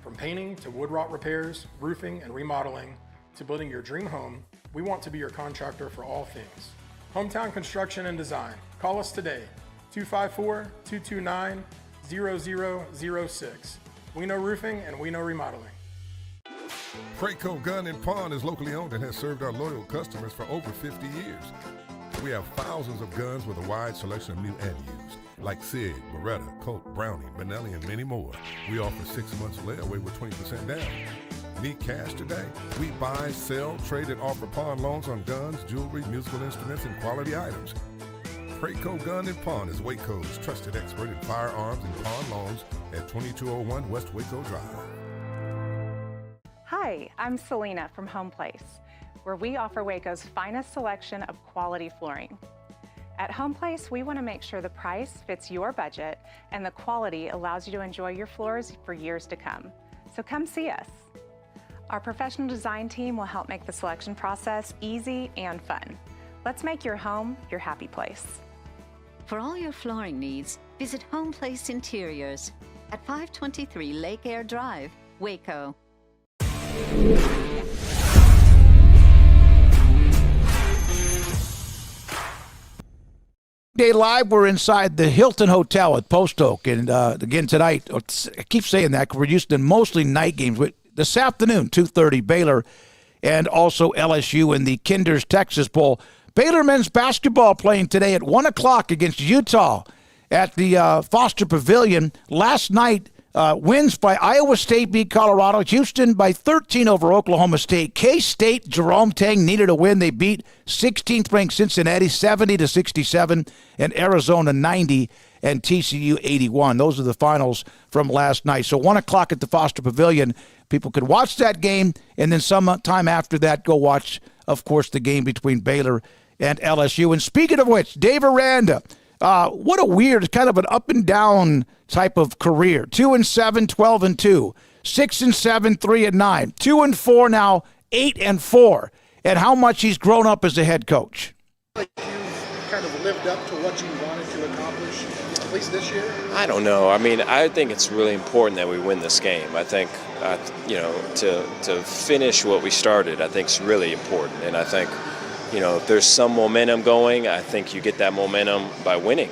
From painting to wood rot repairs, roofing and remodeling, to building your dream home, we want to be your contractor for all things. Hometown Construction and Design. Call us today, 254-229-0006. We know roofing and we know remodeling. Preco Gun and Pawn is locally owned and has served our loyal customers for over 50 years. We have thousands of guns with a wide selection of new and used, like Sig, Beretta, Colt, Brownie, Benelli, and many more. We offer 6 months layaway with 20% down. Need cash today? We buy, sell, trade, and offer pawn loans on guns, jewelry, musical instruments, and quality items. Preco Gun and Pawn is Waco's trusted expert in firearms and pawn loans at 2201 West Waco Drive. Hi, I'm Selena from Home Place, where we offer Waco's finest selection of quality flooring. At Home Place, we want to make sure the price fits your budget and the quality allows you to enjoy your floors for years to come. So come see us. Our professional design team will help make the selection process easy and fun. Let's make your home your happy place. For all your flooring needs, visit Home Place Interiors at 523 Lake Air Drive, Waco. Day Live, we're inside the Hilton Hotel at Post Oak. And again tonight, I keep saying that because we're used to mostly night games. But this afternoon, 2:30, Baylor and also LSU in the Kinder's Texas Bowl. Baylor men's basketball playing today at 1 o'clock against Utah at the Foster Pavilion. Last night, wins by Iowa State beat Colorado. Houston by 13 over Oklahoma State. K-State, Jerome Tang needed a win. They beat 16th ranked Cincinnati 70-67 and Arizona 90 and TCU 81. Those are the finals from last night. So 1 o'clock at the Foster Pavilion. People could watch that game and then some time after that go watch, of course, the game between Baylor and LSU. And speaking of which, Dave Aranda, what a weird kind of an up and down type of career. 2-7, 12-2, 6-7, 3-9, 2-4 now, 8-4, and how much he's grown up as a head coach. Like you've kind of lived up to what you wanted to accomplish, at least this year? I don't know. I mean, I think it's really important that we win this game. I think, to finish what we started, I think is really important. And I think, if there's some momentum going, I think you get that momentum by winning.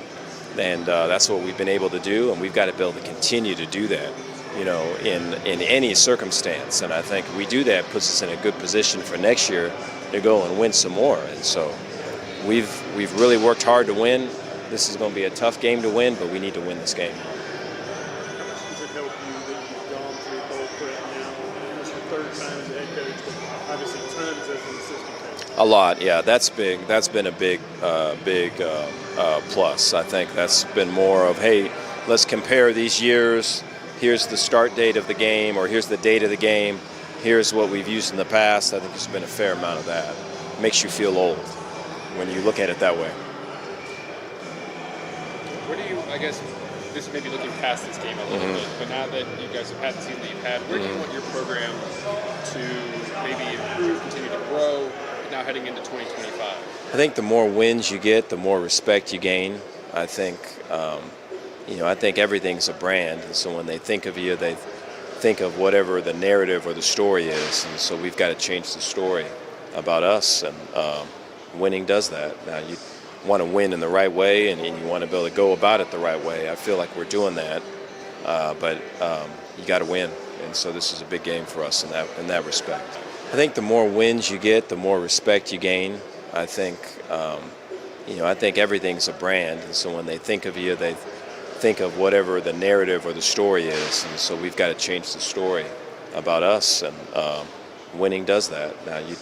And that's what we've been able to do, and we've got to be able to continue to do that, in any circumstance. And I think we do that, puts us in a good position for next year to go and win some more. And so we've really worked hard to win. This is going to be a tough game to win, but we need to win this game. How much does it help you that you've gone through bowl prep now? This is your third time as a head coach, but obviously tons as an assistant coach. A lot, yeah. That's big. That's been a big plus. I think that's been more of, hey, let's compare these years. Here's the start date of the game, or here's the date of the game. Here's what we've used in the past. I think there's been a fair amount of that. It makes you feel old when you look at it that way. Where do you, I guess, this may be looking past this game a little bit, but now that you guys have had the season that you've had, where do you want your program to maybe improve, continue to grow, now heading into 2025? I think the more wins you get, the more respect you gain. I think, I think everything's a brand, and so when they think of you, they think of whatever the narrative or the story is, and so we've got to change the story about us, and winning does that. Now, you want to win in the right way, and you want to be able to go about it the right way. I feel like we're doing that, but you got to win, and so this is a big game for us in that respect. I think the more wins you get, the more respect you gain. I think, I think everything's a brand, and so when they think of you, they think of whatever the narrative or the story is, and so we've got to change the story about us, and winning does that. Now, you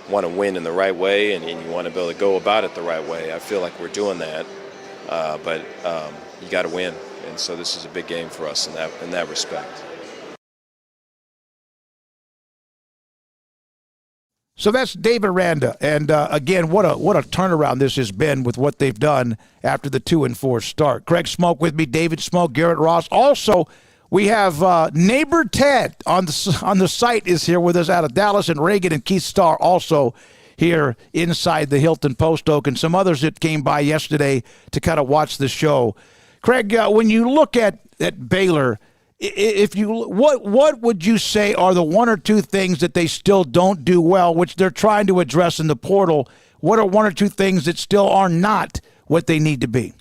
want to win in the right way, and you want to be able to go about it the right way. I feel like we're doing that, but you got to win, and so this is a big game for us in that respect. So that's Dave Aranda, and again, what a turnaround this has been with what they've done after the 2-4 start. Greg Smoak with me, David Smoak, Garrett Ross. Also, we have neighbor Ted on the site is here with us out of Dallas, and Reagan and Keith Starr also here inside the Hilton Post Oak, and some others that came by yesterday to kind of watch the show. Craig, when you look at Baylor, what would you say are the one or two things that they still don't do well, which they're trying to address in the portal? What are one or two things that still are not what they need to be?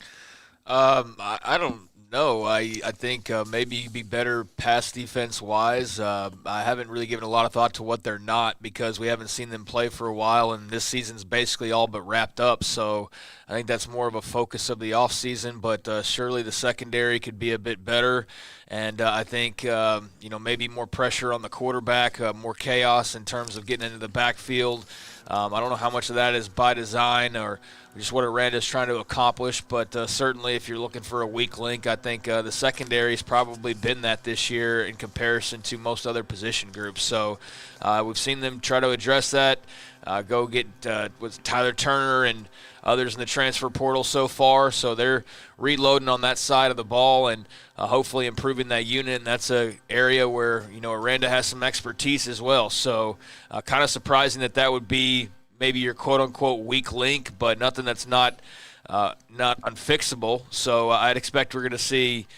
I don't No, I think maybe you'd be better pass defense-wise. I haven't really given a lot of thought to what they're not because we haven't seen them play for a while, and this season's basically all but wrapped up. So I think that's more of a focus of the offseason, but surely the secondary could be a bit better. And I think, maybe more pressure on the quarterback, more chaos in terms of getting into the backfield. I don't know how much of that is by design or just what Aranda is trying to accomplish, but certainly if you're looking for a weak link, I think the secondary has probably been that this year in comparison to most other position groups. So we've seen them try to address that, go get with Tyler Turner and others in the transfer portal so far. So they're reloading on that side of the ball and hopefully improving that unit. And that's an area where, Aranda has some expertise as well. So kind of surprising that would be maybe your quote-unquote weak link, but nothing that's not unfixable. So I'd expect we're going to see,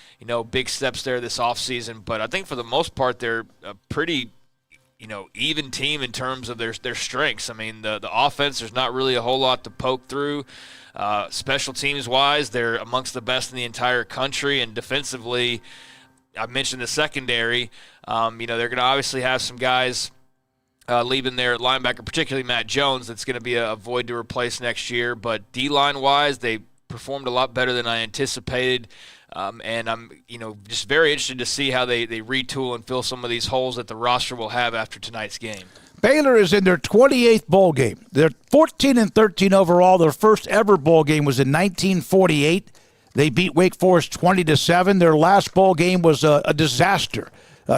big steps there this offseason. But I think for the most part, they're a pretty, even team in terms of their strengths. I mean, the offense, there's not really a whole lot to poke through. Special teams-wise, they're amongst the best in the entire country. And defensively, I mentioned the secondary. They're going to obviously have some guys leaving their linebacker, particularly Matt Jones, that's going to be a void to replace next year. But D-line-wise, they performed a lot better than I anticipated. And I'm, just very interested to see how they retool and fill some of these holes that the roster will have after tonight's game. Baylor is in their 28th bowl game. They're 14-13 overall. Their first ever bowl game was in 1948. They beat Wake Forest 20-7. Their last bowl game was a disaster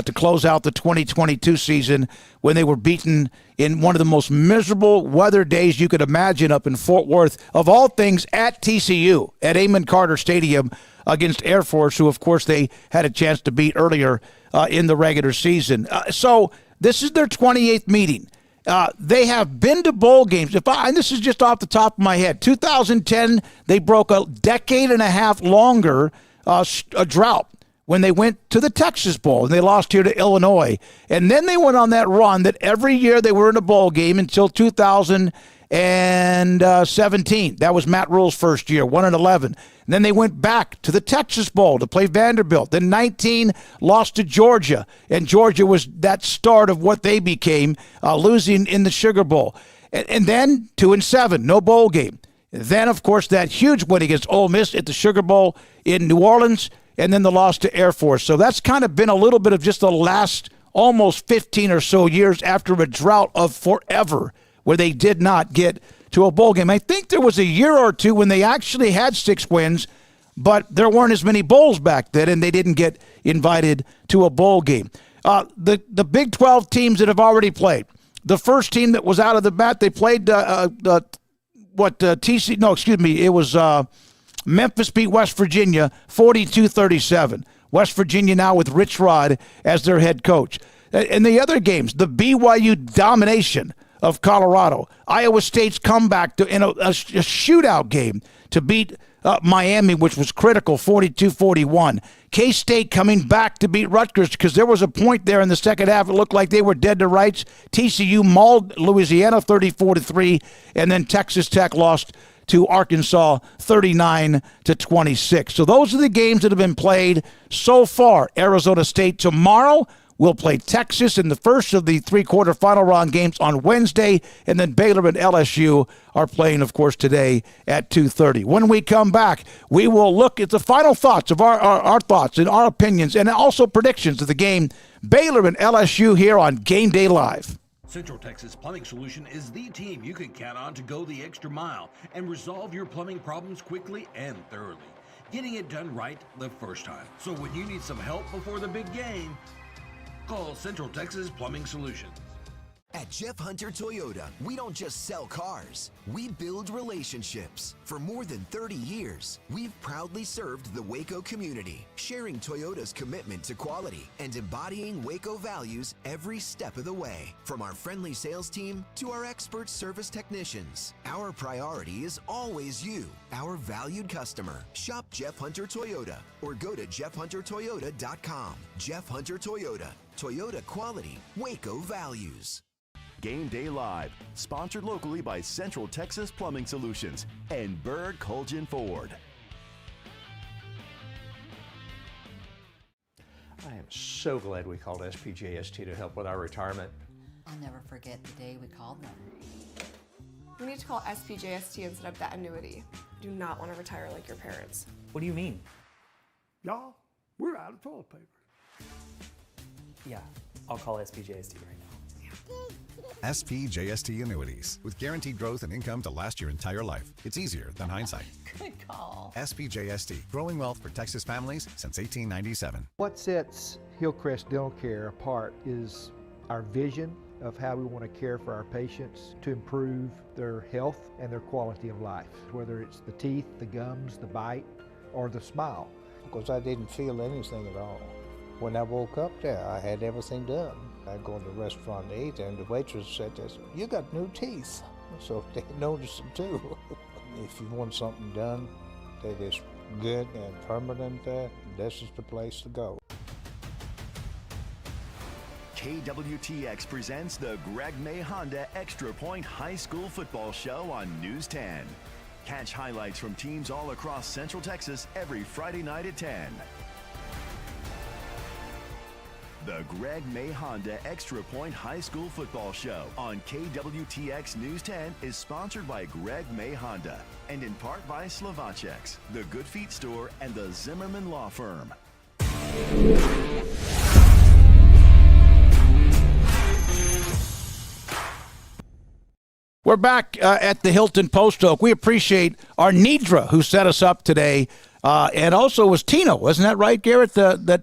to close out the 2022 season when they were beaten in one of the most miserable weather days you could imagine up in Fort Worth, of all things at TCU, at Amon Carter Stadium against Air Force, who, of course, they had a chance to beat earlier in the regular season. So this is their 28th meeting. They have been to bowl games. And this is just off the top of my head. 2010, they broke a decade and a half longer a drought when they went to the Texas Bowl, and they lost here to Illinois. And then they went on that run that every year they were in a bowl game until 2017. That was Matt Rule's first year, 1-11. And then they went back to the Texas Bowl to play Vanderbilt. Then 19 lost to Georgia, and Georgia was that start of what they became, losing in the Sugar Bowl. And then 2-7, no bowl game. Then, of course, that huge win against Ole Miss at the Sugar Bowl in New Orleans, and then the loss to Air Force. So that's kind of been a little bit of just the last almost 15 or so years after a drought of forever where they did not get to a bowl game. I think there was a year or two when they actually had 6 wins, but there weren't as many bowls back then, and they didn't get invited to a bowl game. The Big 12 teams that have already played, the first team that was out of the bat, they played Memphis beat West Virginia 42-37. West Virginia now with Rich Rod as their head coach. And the other games, the BYU domination of Colorado, Iowa State's comeback in a shootout game to beat Miami, which was critical, 42-41. K-State coming back to beat Rutgers because there was a point there in the second half it looked like they were dead to rights. TCU mauled Louisiana 34-3, and then Texas Tech lost to Arkansas 39-26. So those are the games that have been played so far. Arizona State tomorrow will play Texas in the first of the 3 quarterfinal round games on Wednesday, and then Baylor and LSU are playing, of course, today at 2:30. When we come back, we will look at the final thoughts of our thoughts and our opinions and also predictions of the game, Baylor and LSU, here on Game Day Live. Central Texas Plumbing Solution is the team you can count on to go the extra mile and resolve your plumbing problems quickly and thoroughly, getting it done right the first time. So when you need some help before the big game, call Central Texas Plumbing Solutions. At Jeff Hunter Toyota, we don't just sell cars, we build relationships. For more than 30 years, we've proudly served the Waco community, sharing Toyota's commitment to quality and embodying Waco values every step of the way. From our friendly sales team to our expert service technicians, our priority is always you, our valued customer. Shop Jeff Hunter Toyota or go to jeffhuntertoyota.com. Jeff Hunter Toyota, Toyota quality, Waco values. Game Day Live, sponsored locally by Central Texas Plumbing Solutions and Bird Colgin Ford. so glad we called SPJST to help with our retirement. I'll never forget the day we called them. We need to call SPJST instead of that annuity. Do not want to retire like your parents. What do you mean? Y'all, we're out of toilet paper. Yeah, I'll call SPJST right now. SPJST Annuities. With guaranteed growth and income to last your entire life. It's easier than hindsight. Good call. SPJST. Growing wealth for Texas families since 1897. What sets Hillcrest Dental Care apart is our vision of how we want to care for our patients to improve their health and their quality of life, whether it's the teeth, the gums, the bite, or the smile. Because I didn't feel anything at all. When I woke up there, I had everything done. I go in the restaurant to eat, and the waitress said this, "You got new teeth." So they noticed them too. If you want something done that is good and permanent, this is the place to go. KWTX presents the Greg May Honda Extra Point High School Football Show on News 10. Catch highlights from teams all across Central Texas every Friday night at 10. The Greg May Honda Extra Point High School Football Show on KWTX News 10 is sponsored by Greg May Honda and in part by Slovacek's, the Good Feet Store, and the Zimmerman Law Firm. We're back at the Hilton Post Oak. We appreciate our Nidra who set us up today. And also was Tino, wasn't that right, Garrett, that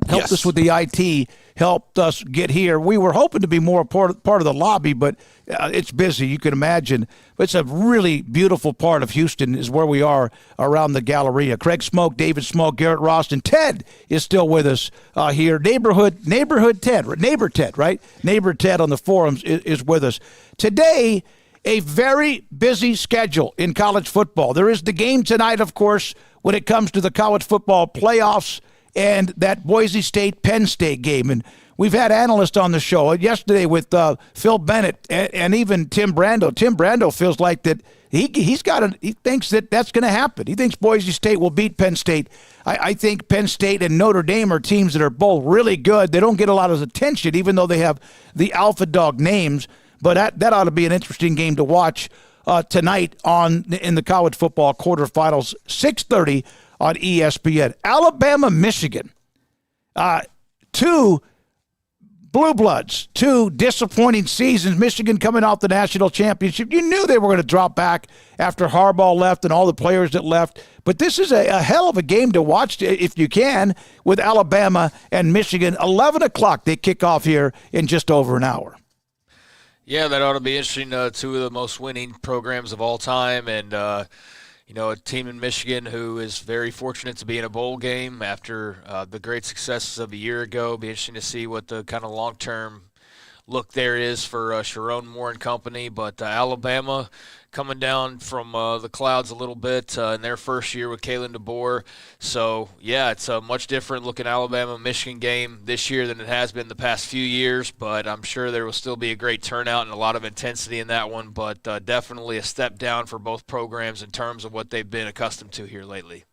helped us with the IT, helped us get here. We were hoping to be more part of the lobby, but it's busy, you can imagine. But it's a really beautiful part of Houston is where we are around the Galleria. Craig Smoak, David Smoak, Garrett Roston. Ted is still with us here. Neighbor Ted, right? Neighbor Ted on the forums is with us. Today, a very busy schedule in college football. There is the game tonight, of course, when it comes to the college football playoffs and that Boise State-Penn State game. And we've had analysts on the show yesterday with Phil Bennett and even Tim Brando. Tim Brando feels like that he thinks that that's going to happen. He thinks Boise State will beat Penn State. I think Penn State and Notre Dame are teams that are both really good. They don't get a lot of attention, even though they have the alpha dog names. But that ought to be an interesting game to watch tonight in the college football quarterfinals, 6:30 on ESPN. Alabama, Michigan, two blue bloods, two disappointing seasons. Michigan coming off the national championship. You knew they were going to drop back after Harbaugh left and all the players that left. But this is a hell of a game to watch if you can with Alabama and Michigan. 11 o'clock they kick off here in just over an hour. Yeah, that ought to be interesting. Two of the most winning programs of all time, and a team in Michigan who is very fortunate to be in a bowl game after the great successes of a year ago. Be interesting to see what the kind of long-term look there is for Sharon Moore and company. But Alabama coming down from the clouds a little bit in their first year with Kalen DeBoer. So, yeah, it's a much different looking Alabama-Michigan game this year than it has been the past few years, but I'm sure there will still be a great turnout and a lot of intensity in that one, but definitely a step down for both programs in terms of what they've been accustomed to here lately.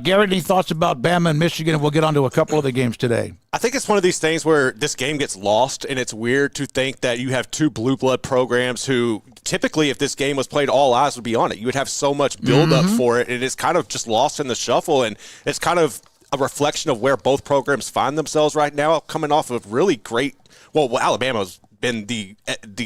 Garrett, any thoughts about Bama and Michigan? We'll get on to a couple of the games today. I think it's one of these things where this game gets lost, and it's weird to think that you have two blue blood programs who typically, if this game was played, all eyes would be on it. You would have so much build-up for it, and it's kind of just lost in the shuffle, and it's kind of a reflection of where both programs find themselves right now, coming off of really great – well, Alabama's been the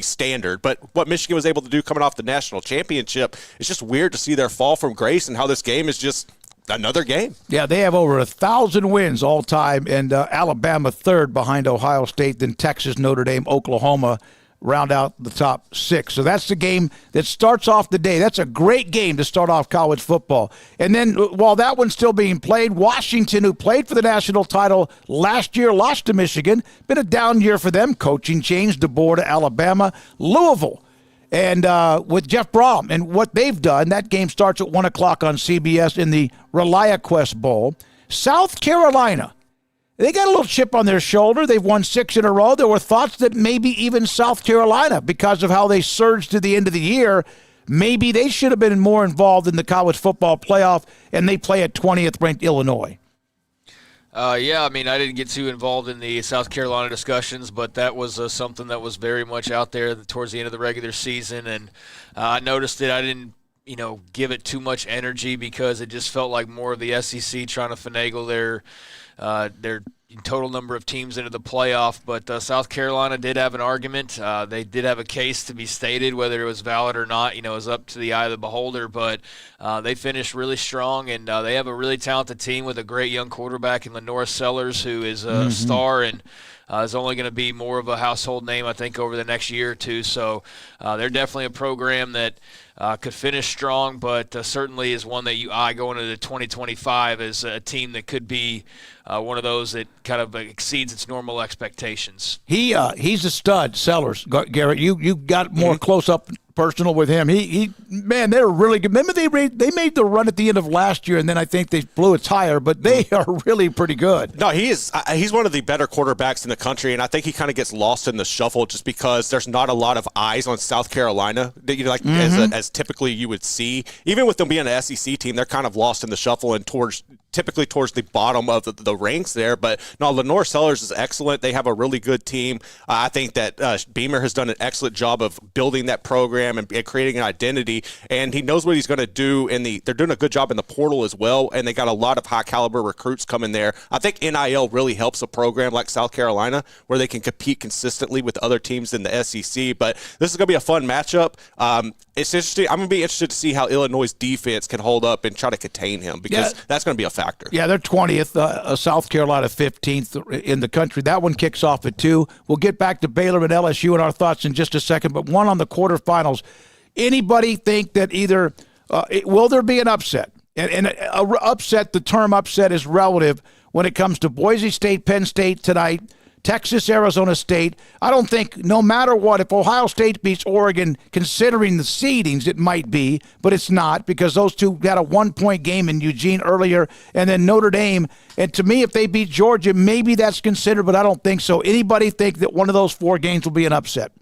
standard, but what Michigan was able to do coming off the national championship, it's just weird to see their fall from grace and how this game is just – another game. Yeah, they have over 1,000 wins all time, and Alabama third behind Ohio State, then Texas, Notre Dame, Oklahoma round out the top six. So that's the game that starts off the day. That's a great game to start off college football. And then while that one's still being played, Washington, who played for the national title last year, lost to Michigan. Been a down year for them. Coaching change, DeBoer to Alabama. Louisville. And with Jeff Brom and what they've done, that game starts at 1 o'clock on CBS in the ReliaQuest Bowl. South Carolina, they got a little chip on their shoulder. They've won 6 in a row. There were thoughts that maybe even South Carolina, because of how they surged to the end of the year, maybe they should have been more involved in the college football playoff, and they play at 20th ranked Illinois. Yeah, I mean, I didn't get too involved in the South Carolina discussions, but that was something that was very much out there towards the end of the regular season, and I noticed it. I didn't, give it too much energy because it just felt like more of the SEC trying to finagle their total number of teams into the playoff. But South Carolina did have an argument. They did have a case to be stated. Whether it was valid or not, it was up to the eye of the beholder. But they finished really strong, and they have a really talented team with a great young quarterback in Lenore Sellers, who is a star and is only going to be more of a household name, I think, over the next year or two. So they're definitely a program that could finish strong, but certainly is one that you eye going into 2025 as a team that could be one of those that kind of exceeds its normal expectations. He's a stud, Sellers. Garrett, you got more close up personal with him. Man, they're really good. Remember they made the run at the end of last year, and then I think they blew a tire, but they are really pretty good. No, he's one of the better quarterbacks in the country, and I think he kind of gets lost in the shuffle just because there's not a lot of eyes on South Carolina that as typically you would see. Even with them being an SEC team, they're kind of lost in the shuffle and typically towards the bottom of the ranks there. But no, Lenore Sellers is excellent. They have a really good team. I think that Beamer has done an excellent job of building that program and creating an identity, and he knows what he's going to do. They're doing a good job in the portal as well, and they got a lot of high caliber recruits coming there. I think NIL really helps a program like South Carolina where they can compete consistently with other teams in the SEC. But this is going to be a fun matchup. It's interesting. I'm going to be interested to see how Illinois' defense can hold up and try to contain him, because that's going to be a factor. Yeah, they're 20th, South Carolina 15th in the country. That one kicks off at 2. We'll get back to Baylor and LSU and our thoughts in just a second, but one on the quarterfinals. Anybody think that either will there be an upset? And upset, the term upset is relative when it comes to Boise State, Penn State tonight, Texas, Arizona State. I don't think, no matter what, if Ohio State beats Oregon, considering the seedings, it might be, but it's not, because those two got a 1-point game in Eugene earlier, and then Notre Dame. And to me, if they beat Georgia, maybe that's considered, but I don't think so. Anybody think that one of those 4 games will be an upset?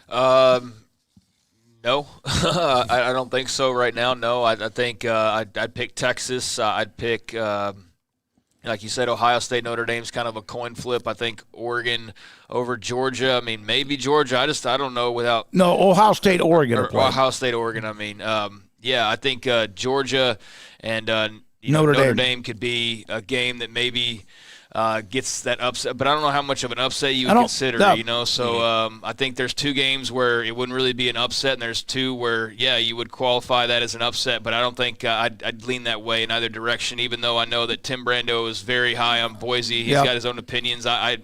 No, I don't think so right now. No, I think I'd pick Texas. I'd pick, like you said, Ohio State, Notre Dame's kind of a coin flip. I think Oregon over Georgia. I mean, maybe Georgia. I don't know without. No, Ohio State, Oregon. Ohio State, Oregon. I mean, yeah, I think Georgia and Notre Dame could be a game that maybe gets that upset, but I don't know how much of an upset you would consider, So I think there's 2 games where it wouldn't really be an upset, and there's 2 where, you would qualify that as an upset, but I don't think I'd lean that way in either direction, even though I know that Tim Brando is very high on Boise. He's got his own opinions. In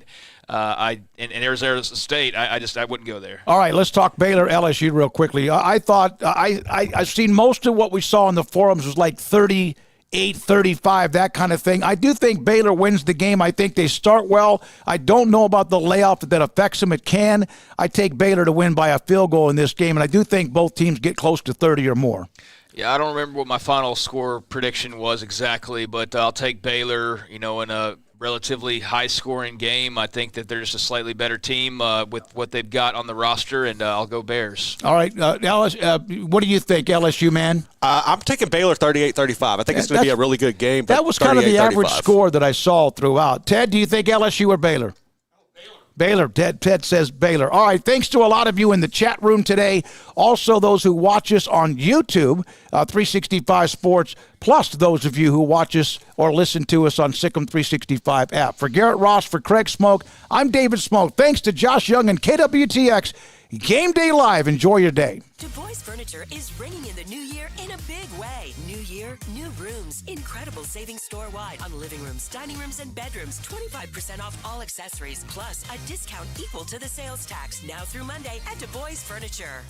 Arizona State, I wouldn't go there. All right, let's talk Baylor LSU real quickly. I thought I've seen most of what we saw in the forums was like 38-35, that kind of thing. I do think Baylor wins the game. I think they start well. I don't know about the layoff that affects them. It can. I take Baylor to win by a field goal in this game, and I do think both teams get close to 30 or more. Yeah, I don't remember what my final score prediction was exactly, but I'll take Baylor, in a relatively high-scoring game. I think that they're just a slightly better team with what they've got on the roster, and I'll go Bears. All right, what do you think, LSU, man? I'm taking Baylor 38-35. I think it's going to be a really good game. But that was kind of the average score that I saw throughout. Ted, do you think LSU or Baylor? Baylor. Ted says Baylor. All right, thanks to a lot of you in the chat room today. Also, those who watch us on YouTube, 365 Sports, plus those of you who watch us or listen to us on Sikkim 365 app. For Garrett Ross, for Craig Smoak, I'm David Smoak. Thanks to Josh Young and KWTX. Game Day Live. Enjoy your day. Du Bois Furniture is ringing in the new year in a big way. New year, new rooms. Incredible savings store-wide on living rooms, dining rooms, and bedrooms. 25% off all accessories, plus a discount equal to the sales tax. Now through Monday at Du Bois Furniture.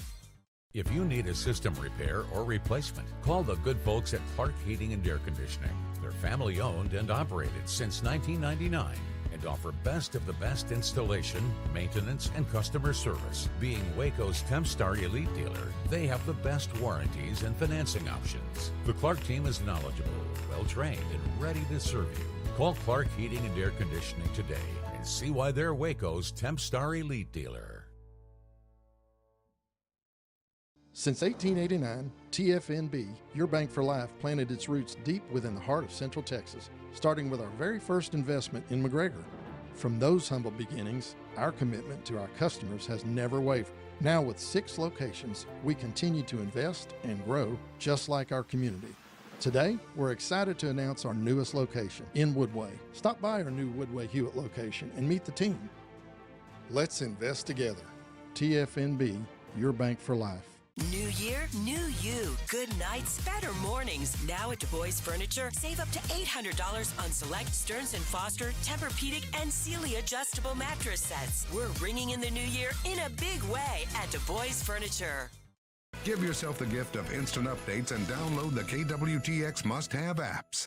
If you need a system repair or replacement, call the good folks at Clark Heating and Air Conditioning. They're family-owned and operated since 1999. And offer best of the best installation, maintenance, and customer service. Being Waco's Tempstar Elite dealer, they have the best warranties and financing options. The Clark team is knowledgeable, well-trained, and ready to serve you. Call Clark Heating and Air Conditioning today and see why they're Waco's Tempstar Elite dealer. Since 1889, TFNB, Your Bank for Life, planted its roots deep within the heart of Central Texas, starting with our very first investment in McGregor. From those humble beginnings, our commitment to our customers has never wavered. Now with 6 locations, we continue to invest and grow just like our community. Today, we're excited to announce our newest location in Woodway. Stop by our new Woodway Hewitt location and meet the team. Let's invest together. TFNB, Your Bank for Life. New year, new you. Good nights, better mornings. Now at Du Bois Furniture, save up to $800 on select Stearns & Foster, Tempur-Pedic, and Sealy adjustable mattress sets. We're ringing in the new year in a big way at Du Bois Furniture. Give yourself the gift of instant updates and download the KWTX must-have apps.